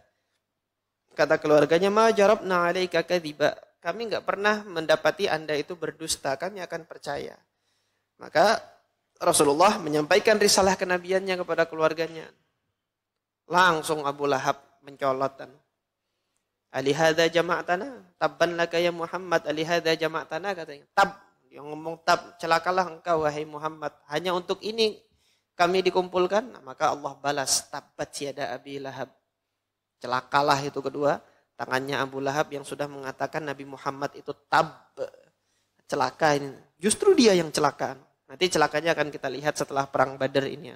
Kata keluarganya, ma jarabna 'alaika kadziba. Kami enggak pernah mendapati Anda itu berdusta, kami akan percaya. Maka Rasulullah menyampaikan risalah kenabiannya kepada keluarganya. Langsung Abu Lahab mencolot. Ali hadza jama'tana, tabban laka ya Muhammad, ali hadza jama'tana, katanya. Tab, yang ngomong tab, celakalah engkau wahai Muhammad. Hanya untuk ini kami dikumpulkan. Nah, maka Allah balas, tabbat yada Abi Lahab. Celakalah itu kedua, tangannya Abu Lahab yang sudah mengatakan Nabi Muhammad itu tab, celaka ini. Justru dia yang celaka. Nanti celakanya akan kita lihat setelah perang Badar ini.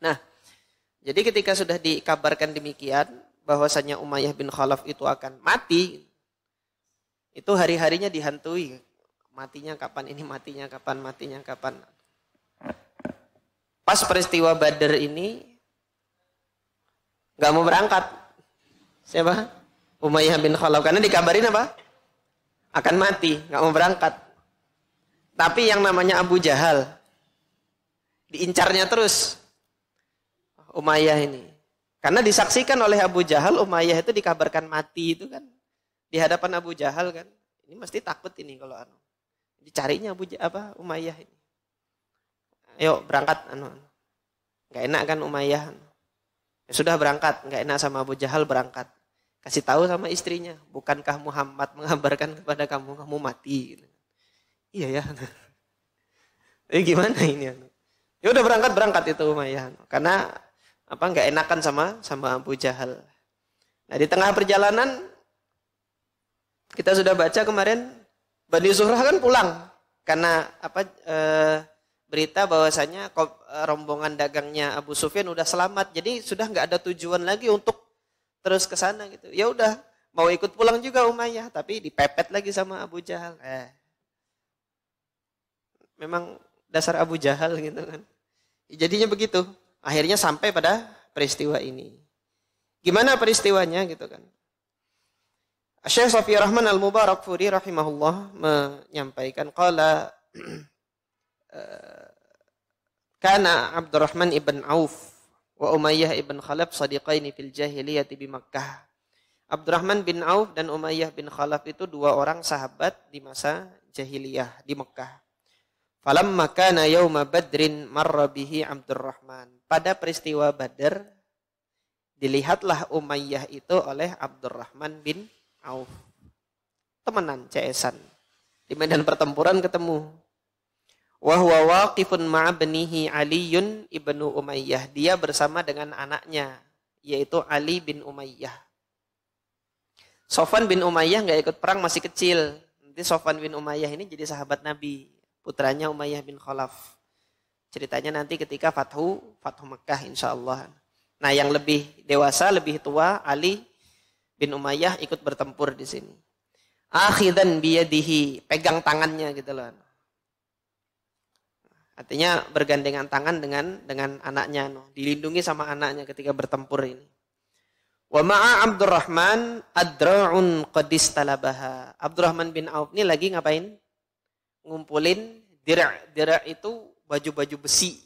Nah, jadi ketika sudah dikabarkan demikian, bahwasanya Umayyah bin Khalaf itu akan mati, itu hari-harinya dihantui. Matinya kapan ini, matinya kapan, matinya kapan. Pas peristiwa Badar ini, nggak mau berangkat. Siapa? Umayyah bin Khalaf. Karena dikabarin apa? Akan mati, nggak mau berangkat. Tapi yang namanya Abu Jahal, diincarnya terus Umayyah ini. Karena disaksikan oleh Abu Jahal, Umayyah itu dikabarkan mati itu kan. Di hadapan Abu Jahal kan. Ini mesti takut ini kalau dicarinya Umayyah ini. Ayo berangkat Nggak enak kan Umayyah. Ya sudah berangkat, nggak enak sama Abu Jahal berangkat. Kasih tahu sama istrinya, bukankah Muhammad mengabarkan kepada kamu mati? Iya ya. Gimana ini? Ya udah berangkat itu Umayyah. Karena nggak enakan sama Abu Jahal. Nah di tengah perjalanan kita sudah baca kemarin Bani Zuhrah kan pulang karena berita bahwasanya rombongan dagangnya Abu Sufyan udah selamat, jadi sudah nggak ada tujuan lagi untuk terus ke sana gitu. Ya udah mau ikut pulang juga Umayyah, tapi dipepet lagi sama Abu Jahal. Memang dasar Abu Jahal gitu kan. Jadinya begitu. Akhirnya sampai pada peristiwa ini. Gimana peristiwanya gitu kan? Syekh Safi Rahman Al-Mubarakfuri rahimahullah menyampaikan qala kana Abdurrahman ibn Auf wa Umayyah ibn Khalaf sadiqaini fil jahiliyah bi Makkah. Abdurrahman bin Auf dan Umayyah bin Khalaf itu dua orang sahabat di masa jahiliyah di Makkah. Falamma kana yauma Badrin marra bihi Abdurrahman. Pada peristiwa Badar dilihatlah Umayyah itu oleh Abdurrahman bin Auf. Temenan CS-an. Di medan pertempuran ketemu. Wa huwa waqifun ma'a banihi Aliyun ibnu Umayyah. Dia bersama dengan anaknya yaitu Ali bin Umayyah. Sofwan bin Umayyah enggak ikut perang, masih kecil. Nanti Sofwan bin Umayyah ini jadi sahabat Nabi, putranya Umayyah bin Khalaf. Ceritanya nanti ketika Fathu Mekah insyaallah. Nah, yang lebih dewasa, lebih tua Ali bin Umayyah ikut bertempur di sini. Akhidan biyadihi, pegang tangannya gitu loh. Artinya bergandengan tangan dengan anaknya, dilindungi sama anaknya ketika bertempur ini. Wa ma'a Abdurrahman adra'un qad istalabaha. Abdurrahman bin Auf ini lagi ngapain? ngumpulin dira' itu baju-baju besi.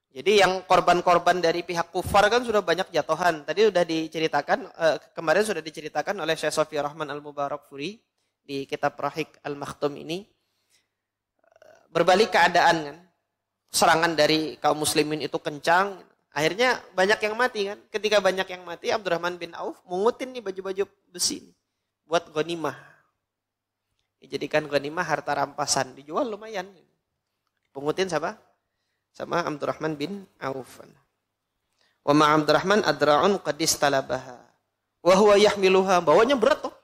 Jadi yang korban-korban dari pihak kufar kan sudah banyak jatuhan. Tadi sudah diceritakan, kemarin sudah diceritakan oleh Syekh Sofi Rahman Al-Mubarakfuri di kitab Rahik Al-Makhtum ini. Berbalik keadaan kan. Serangan dari kaum muslimin itu kencang. Akhirnya banyak yang mati kan. Ketika banyak yang mati, Abdurrahman bin Auf mungutin nih baju-baju besi nih, buat ghanimah. Dijadikan ghanimah harta rampasan. Dijual lumayan. Pungutin siapa? Sama Abdurrahman bin Auf. Wa ma Abdurrahman adra'un qad istalabaha wa huwa yahmiluha. Bawanya berat tuh.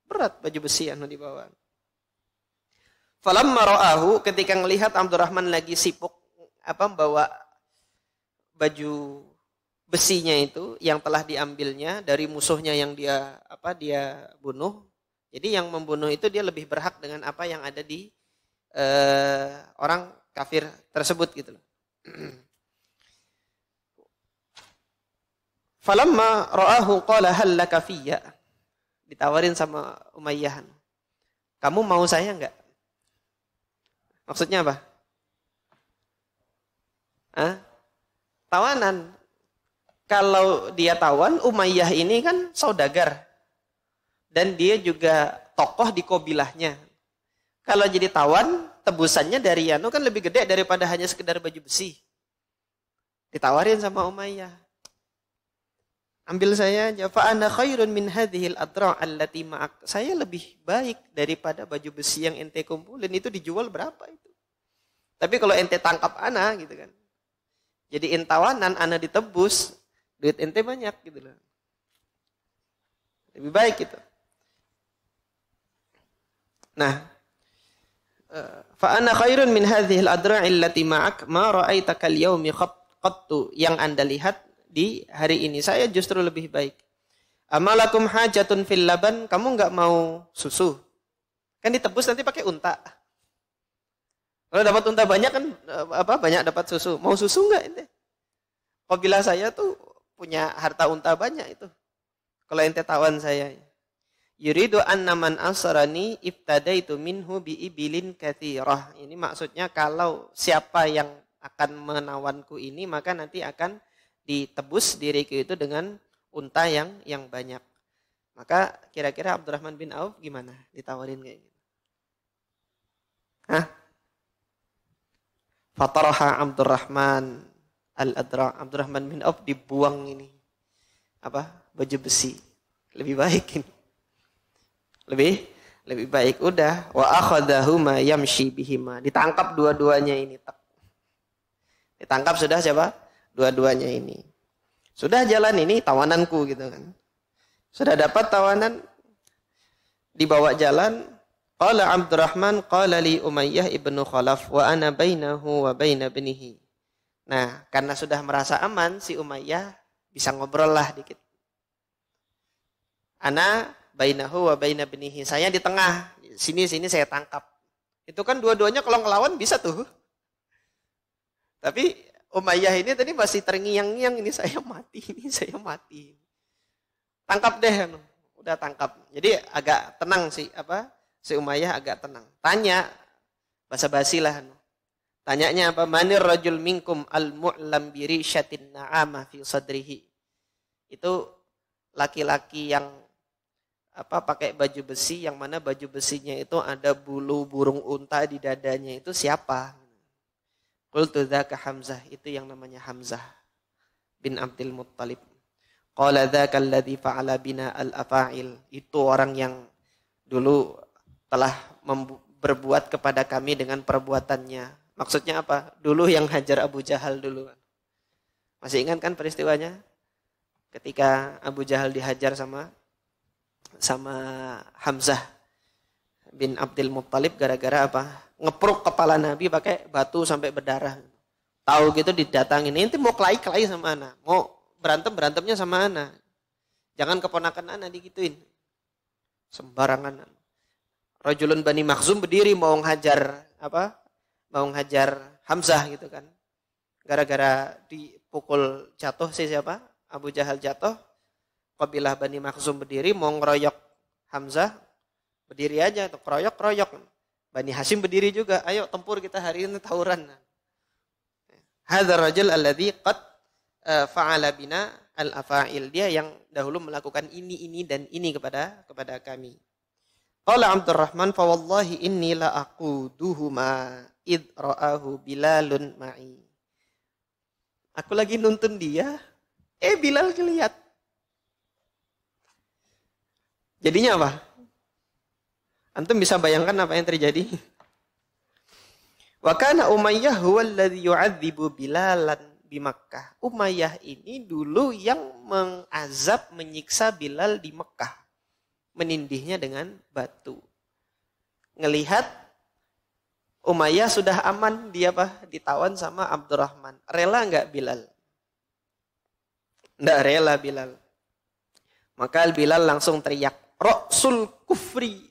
Berat baju besi yang dibawa. Falamma ra'ahu, ketika melihat Abdurrahman lagi sibuk bawa baju besinya itu yang telah diambilnya dari musuhnya yang dia bunuh. Jadi yang membunuh itu dia lebih berhak dengan apa yang ada di orang kafir tersebut gitu loh. Falamma ra'ahu qala hal laka fiyya. Ditawarin sama Umayyah. Kamu mau saya enggak? Maksudnya apa? Tawanan. Kalau dia tawan, Umayyah ini kan saudagar. Dan dia juga tokoh di kabilahnya. Kalau jadi tawan, tebusannya dari kan lebih gede daripada hanya sekedar baju besi. Ditawarin sama Umayyah. Ambil saya aja. Fa ana khairun min hadhil adra' allati ma'ak. Saya lebih baik daripada baju besi yang ente kumpulin. Itu dijual berapa itu? Tapi kalau ente tangkap ana gitu kan. Jadiin tawanan, ana ditebus, duit ente banyak gitu loh. Lebih baik gitu. Nah, fa ana khairun min hadhil adra' allati ma'ak ma ra'aitaka al-yawmi qattu. Yang Anda lihat di hari ini saya justru lebih baik. Amalakum hajatun fil laban, kamu enggak mau susu? Kan ditebus nanti pakai unta. Kalau dapat unta banyak kan banyak dapat susu. Mau susu enggak ente? Kabilah saya tuh punya harta unta banyak itu. Kalau ente tawan saya. Yuridu anna man asrani ibtadaitu minhu bi ibilin katsirah. Ini maksudnya kalau siapa yang akan menawanku ini maka nanti akan ditebus diriku itu dengan unta yang banyak. Maka kira-kira Abdurrahman bin Auf gimana? Ditawarin kayak gitu. Fataraha Abdurrahman al-adra'. Abdurrahman bin Auf dibuang ini. Baju besi. Lebih baik ini. Lebih baik udah. Wa akhadahuma yamshi bihima. Ditangkap dua-duanya ini. Ditangkap sudah siapa? Dua-duanya ini. Sudah jalan ini tawananku gitu kan. Sudah dapat tawanan, dibawa jalan. Qala Abdurrahman qala li Umayyah ibnu Khalaf wa ana bainahu wa baina binihi. Nah, karena sudah merasa aman si Umayyah bisa ngobrol lah dikit. Ana bainahu wa baina binihi. Saya di tengah. Sini saya tangkap. Itu kan dua-duanya kalau ngelawan bisa tuh. Tapi Umayyah ini tadi masih terngiang-ngiang, ini saya mati. Tangkap deh, udah tangkap. Jadi agak tenang si Umayyah agak tenang. Tanya, basa-basi lah. Tanyanya apa? Manir rajul minkum al-mu'lam biri syatin na'amah fi sadrihi. Itu laki-laki yang pakai baju besi, yang mana baju besinya itu ada bulu burung unta di dadanya, itu siapa? Qultu dzaka Hamzah, itu yang namanya Hamzah bin Abdul Muttalib. Qala dzaka alladzi fa'ala bina al-afa'il. Itu orang yang dulu telah berbuat kepada kami dengan perbuatannya. Maksudnya apa? Dulu yang hajar Abu Jahal dulu. Masih ingat kan peristiwanya? Ketika Abu Jahal dihajar sama Hamzah bin Abdul Muttalib gara-gara apa? Ngepruk kepala Nabi pakai batu sampai berdarah. Tahu gitu didatangin, ini mau kelahi sama anak, mau berantemnya sama anak. Jangan keponakan anak digituin. Sembarangan. Rajulun Bani Makhzum berdiri mau menghajar Hamzah gitu kan. Gara-gara dipukul jatuh siapa? Abu Jahal jatuh. Kabilah Bani Makhzum berdiri mau ngeroyok Hamzah. Berdiri aja tuh keroyok. Bani Hashim berdiri juga, ayo tempur kita hari ini tawuran. Hadzal rajul alladzi qad fa'ala bina al-afa'il. Dia yang dahulu melakukan ini dan ini kepada kami. Qala Abdurrahman fa wallahi inni la aquduhuma id ra'ahu Bilalun ma'i. Aku lagi nuntun dia, Bilal ngelihat. Jadinya apa? Antum bisa bayangkan apa yang terjadi? Wa kana Umayyah huwa alladhi yu'adzibu Bilalan di Makkah. Umayyah ini dulu yang mengazab, menyiksa Bilal di Mekah. Menindihnya dengan batu. Ngelihat Umayyah sudah aman, dia ditawan sama Abdurrahman. Rela enggak Bilal? Enggak rela Bilal. Maka Bilal langsung teriak, Rasul kufri.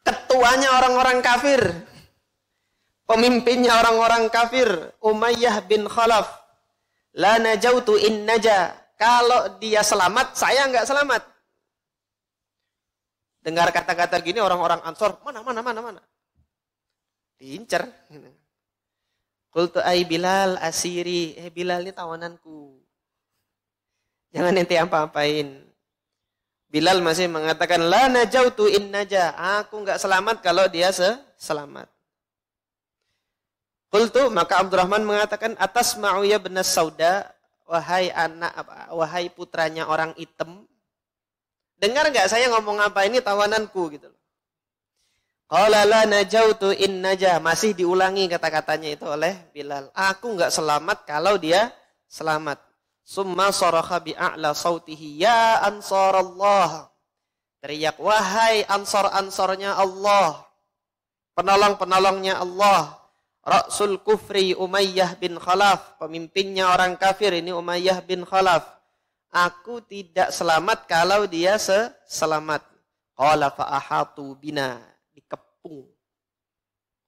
Ketuanya orang-orang kafir. Pemimpinnya orang-orang kafir. Umayyah bin Khalaf. La najautu in naja. Kalau dia selamat, saya enggak selamat. Dengar kata-kata gini orang-orang Ansor. Mana. Diincar. Qultu ay Bilal asiri. Bilal ini tawananku. Jangan ente apa-apain. Bilal masih mengatakan, la najautu in naja. Aku enggak selamat kalau dia selamat. Qultu, maka Abdurrahman mengatakan, atas ma'u ya benas sauda, wahai putranya orang hitam. Dengar enggak saya ngomong apa ini tawananku gitu. Qala la najautu in naja. Masih diulangi kata-katanya itu oleh Bilal. Aku enggak selamat kalau dia selamat. Summa saraha bi'a'la sautihi ya ansar Allah. Teriak, wahai ansar-ansarnya Allah. Penolong-penolongnya Allah. Rasul kufri Umayyah bin Khalaf. Pemimpinnya orang kafir ini Umayyah bin Khalaf. Aku tidak selamat kalau dia selamat. Qala fa'ahatu bina. Dikepung.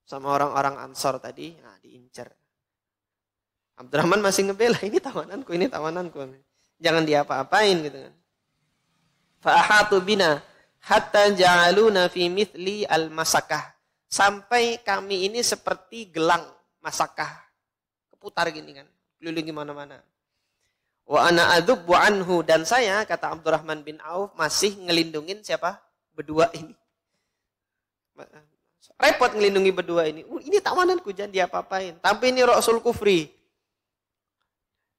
Sama orang-orang ansar tadi. Nah, diincar. Abdurrahman masih ngebela, ini tawananku. Jangan diapa-apain gitu kan. Fa'ahatu bina hatta ja'aluna fi mithli al-masakah. Sampai kami ini seperti gelang masakah. Keputar gini kan, keliling mana-mana. Wa ana adubbu anhu, dan saya kata Abdurrahman bin Auf masih ngelindungin siapa? Berdua ini. Repot ngelindungi berdua ini. Ini tawananku, jangan diapa-apain. Tapi ini Rasul kufri.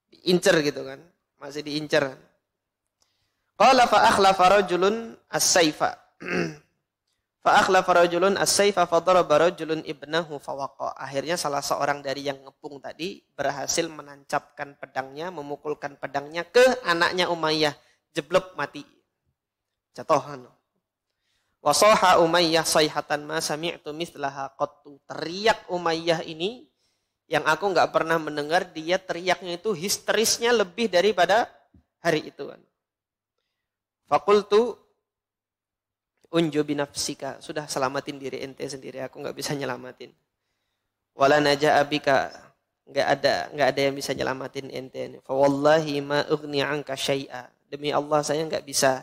Diincer gitu kan, masih diincer. Qala fa akhlafa rajulun as-saifa. Fa akhlafa rajulun as-saifa fa daraba rajulun ibnahu fawaqa. Akhirnya salah seorang dari yang ngepung tadi berhasil menancapkan pedangnya, memukulkan pedangnya ke anaknya Umayyah, jeblok mati. Jatuhan. Wa saha Umayyah sayhatan ma sami'tu mithlaha qattu. Teriak Umayyah ini yang aku enggak pernah mendengar, dia teriaknya itu histerisnya lebih daripada hari itu kan. Faqultu unju binafsika, sudah selamatin diri ente sendiri, aku enggak bisa nyelamatin. Wala naja abika, enggak ada yang bisa nyelamatin ente. Fa wallahi ma ughni anka syai'a. Demi Allah saya enggak bisa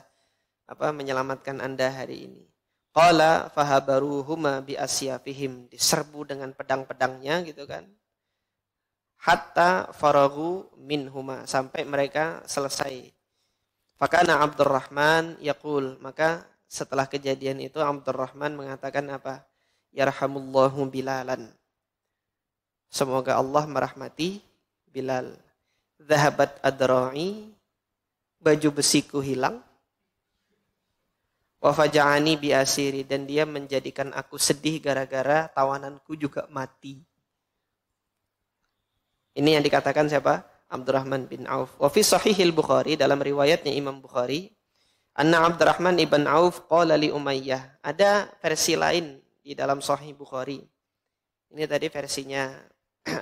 menyelamatkan Anda hari ini. Qala fahabaruhuma bi asyafihim, diserbu dengan pedang-pedangnya gitu kan. Hatta faragu minhuma, sampai mereka selesai. Fakana Abdurrahman yaqul, maka setelah kejadian itu Abdurrahman mengatakan apa? Yarhamullahu Bilalan. Semoga Allah merahmati Bilal. Dhahabat adra'i, baju besiku hilang. Wa faja'ani bi asiri, dan dia menjadikan aku sedih gara-gara tawananku juga mati. Ini yang dikatakan siapa? Abdurrahman bin Auf. Wa fi sahihil Bukhari, dalam riwayatnya Imam Bukhari, anna Abdurrahman ibn Auf qala li Umayyah. Ada versi lain di dalam Sahih Bukhari. Ini tadi versinya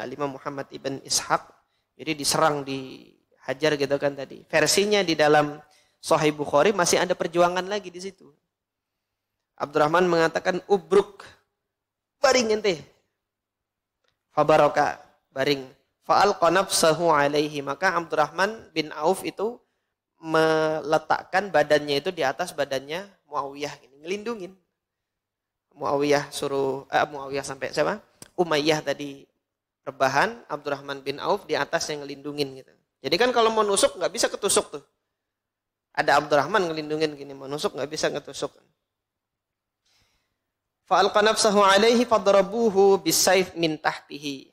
Imam Muhammad ibn Ishaq. Jadi diserang, dihajar gitu kan tadi. Versinya di dalam Sahih Bukhari masih ada perjuangan lagi di situ. Abdurrahman mengatakan ubruk, baring ente. Fabaraka, baring. Fa'alqa nafsahu alaihi, maka Abdurrahman bin Auf itu meletakkan badannya itu di atas badannya Muawiyah, ini ngelindungin. Muawiyah sampai siapa? Umayyah tadi rebahan, Abdurrahman bin Auf di atas yang ngelindungin gitu. Jadi kan kalau mau nusuk nggak bisa ketusuk tuh. Ada Abdurrahman ngelindungin gini, mau nusuk nggak bisa ketusuk. Fa'alqa nafsahu alaihi fadrabuhu bisayf min tahtihi.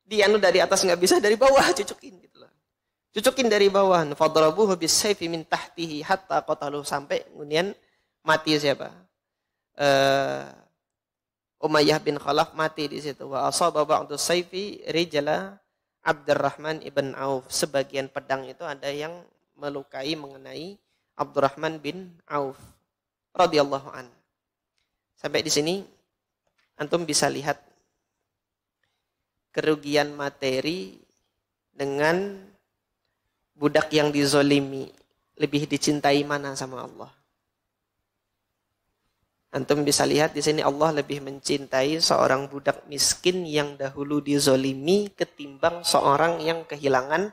Dia dari atas nggak bisa, dari bawah cucukin gitu loh. Cucukin dari bawah. Fadrabuhu bisayf min tahtihi hatta qatalu, sampai kemudian mati siapa? Umayyah bin Khalaf mati di situ. Wa asaba ba'du sayfi rijala Abdurrahman ibn Auf. Sebagian pedang itu ada yang melukai mengenai Abdurrahman bin Auf radhiyallahu an. Sampai di sini antum bisa lihat kerugian materi dengan budak yang dizolimi. Lebih dicintai mana sama Allah? Antum bisa lihat di sini Allah lebih mencintai seorang budak miskin yang dahulu dizolimi ketimbang seorang yang kehilangan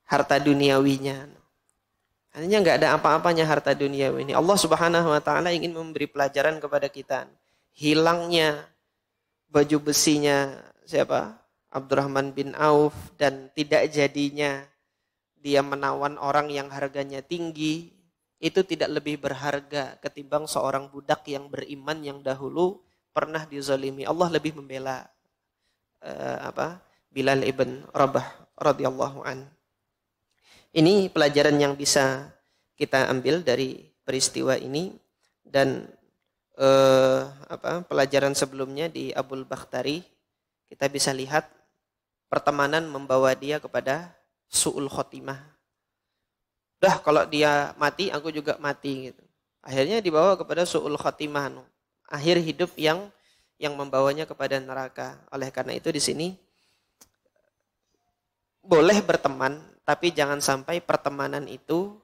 harta duniawinya. Artinya nggak ada apa-apanya harta duniawi ini. Allah Subhanahu wa taala ingin memberi pelajaran kepada kita. Hilangnya baju besinya siapa? Abdurrahman bin Auf, dan tidak jadinya dia menawan orang yang harganya tinggi, itu tidak lebih berharga ketimbang seorang budak yang beriman yang dahulu pernah dizalimi. Allah lebih membela Bilal ibn Rabah radhiyallahu an. Ini pelajaran yang bisa kita ambil dari peristiwa ini, dan pelajaran sebelumnya di Abul Bakhtari kita bisa lihat pertemanan membawa dia kepada su'ul khotimah. Dah kalau dia mati, aku juga mati gitu. Akhirnya dibawa kepada su'ul khatimah, akhir hidup yang membawanya kepada neraka. Oleh karena itu di sini boleh berteman, tapi jangan sampai pertemanan itu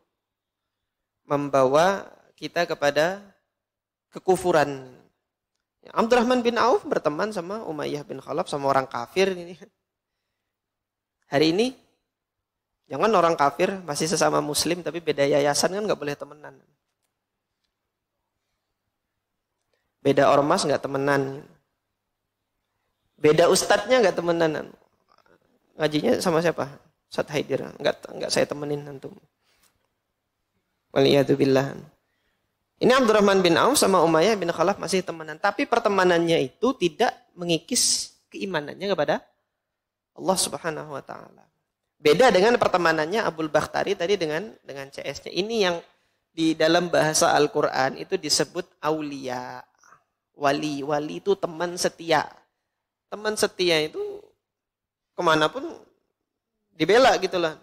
membawa kita kepada kekufuran. Abdurrahman bin Auf berteman sama Umayyah bin Khalaf, sama orang kafir ini. Hari ini jangan orang kafir, masih sesama muslim, tapi beda yayasan kan nggak boleh temenan. Beda ormas nggak temenan. Beda ustadznya nggak temenan. Ngajinya sama siapa? Ustadz Haidir. Nggak saya temenin antum. Waliyatubillah. Ini Abdurrahman bin Auf sama Umayyah bin Khalaf masih temenan. Tapi pertemanannya itu tidak mengikis keimanannya kepada Allah Subhanahu wa ta'ala. Beda dengan pertemanannya Abul Bakhtari tadi dengan CS-nya. Ini yang di dalam bahasa Al-Quran itu disebut aulia. Wali itu teman setia. Teman setia itu kemanapun dibela gitu lah.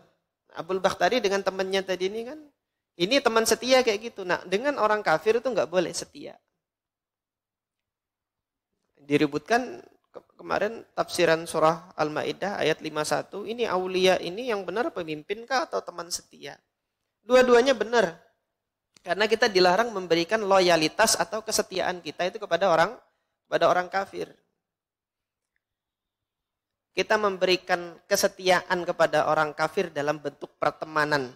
Abul Bakhtari dengan temannya tadi ini kan, ini teman setia kayak gitu. Nah, dengan orang kafir itu nggak boleh setia. Diributkan kemarin tafsiran surah Al-Maidah ayat 51, ini aulia ini yang benar pemimpin kah atau teman setia? Dua-duanya benar. Karena kita dilarang memberikan loyalitas atau kesetiaan kita itu kepada orang kafir. Kita memberikan kesetiaan kepada orang kafir dalam bentuk pertemanan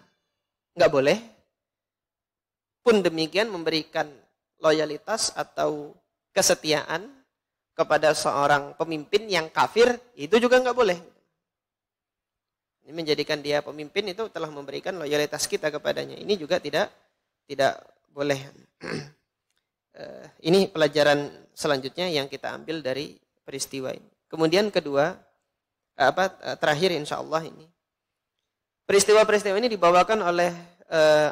nggak boleh. Pun demikian memberikan loyalitas atau kesetiaan kepada seorang pemimpin yang kafir itu juga nggak boleh. Ini menjadikan dia pemimpin itu telah memberikan loyalitas kita kepadanya. Ini juga tidak boleh. Ini pelajaran selanjutnya yang kita ambil dari peristiwa ini. Kemudian kedua, terakhir insya Allah ini. Peristiwa-peristiwa ini dibawakan oleh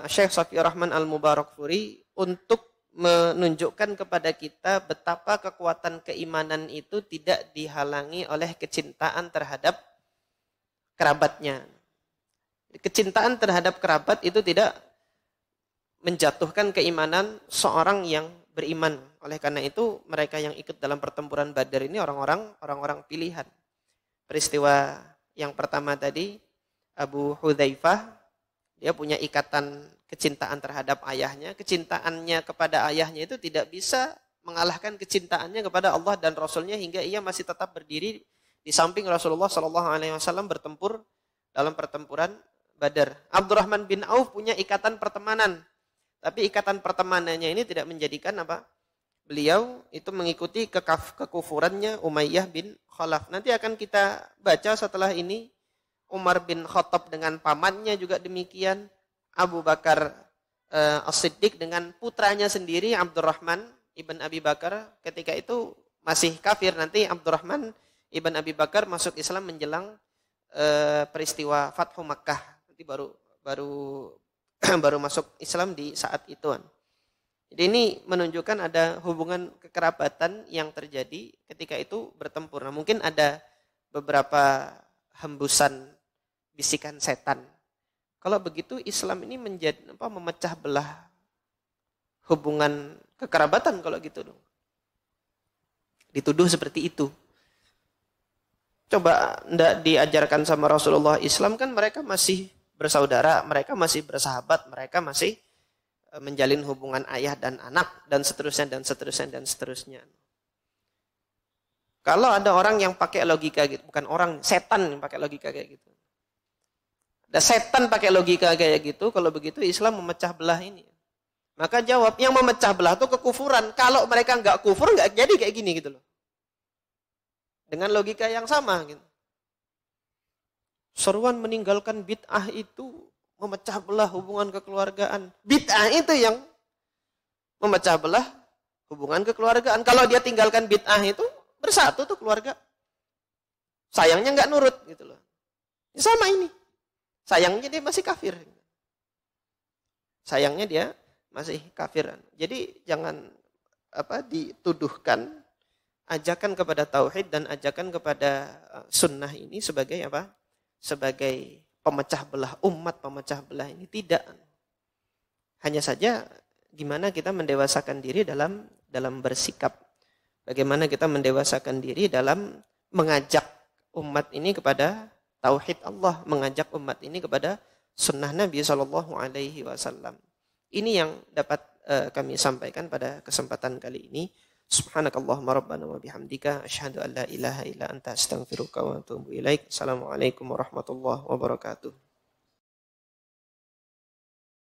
Syekh Safiur Rahman Al-Mubarakfuri untuk menunjukkan kepada kita betapa kekuatan keimanan itu tidak dihalangi oleh kecintaan terhadap kerabatnya. Kecintaan terhadap kerabat itu tidak menjatuhkan keimanan seorang yang beriman. Oleh karena itu mereka yang ikut dalam pertempuran Badar ini orang-orang pilihan. Peristiwa yang pertama tadi, Abu Hudzaifah, dia punya ikatan kecintaan terhadap ayahnya. Kecintaannya kepada ayahnya itu tidak bisa mengalahkan kecintaannya kepada Allah dan Rasulnya, hingga ia masih tetap berdiri di samping Rasulullah SAW bertempur dalam pertempuran Badar. Abdurrahman bin Auf punya ikatan pertemanan, tapi ikatan pertemanannya ini tidak menjadikan beliau itu mengikuti kekufurannya Umayyah bin Khalaf. Nanti akan kita baca setelah ini Umar bin Khattab dengan pamannya juga demikian, Abu Bakar As-Siddiq dengan putranya sendiri Abdurrahman ibn Abi Bakar ketika itu masih kafir. Nanti Abdurrahman ibn Abi Bakar masuk Islam menjelang peristiwa Fathu Makkah. Nanti baru masuk Islam di saat ituan. Jadi ini menunjukkan ada hubungan kekerabatan yang terjadi ketika itu bertempur. Nah, mungkin ada beberapa hembusan bisikan setan. Kalau begitu Islam ini memecah belah hubungan kekerabatan kalau gitu dong. Dituduh seperti itu. Coba ndak diajarkan sama Rasulullah, Islam kan mereka masih bersaudara, mereka masih bersahabat, mereka masih menjalin hubungan ayah dan anak dan seterusnya dan seterusnya dan seterusnya. Kalau ada orang yang pakai logika gitu, bukan orang, setan yang pakai logika kayak gitu. Ada setan pakai logika kayak gitu, kalau begitu Islam memecah belah ini. Maka jawab, yang memecah belah itu kekufuran. Kalau mereka nggak kufur, nggak jadi kayak gini gitu loh. Dengan logika yang sama gitu. Seruan meninggalkan bid'ah itu memecah belah hubungan kekeluargaan. Bid'ah itu yang memecah belah hubungan kekeluargaan. Kalau dia tinggalkan bid'ah itu, bersatu tuh keluarga. Sayangnya nggak nurut gitu loh. Sama ini. Sayangnya dia masih kafir. Sayangnya dia masih kafir. Jadi jangan dituduhkan ajakan kepada tauhid dan ajakan kepada sunnah ini sebagai apa? Sebagai pemecah belah umat, pemecah belah ini tidak. Hanya saja gimana kita mendewasakan diri dalam bersikap. Bagaimana kita mendewasakan diri dalam mengajak umat ini kepada tauhid Allah, mengajak umat ini kepada sunnah Nabi SAW. Ini yang dapat kami sampaikan pada kesempatan kali ini. Subhanakallahumma rabbana wa bihamdika asyhadu an la ilaha illa anta astaghfiruka wa atubu ilaik. Assalamualaikum warahmatullahi wabarakatuh.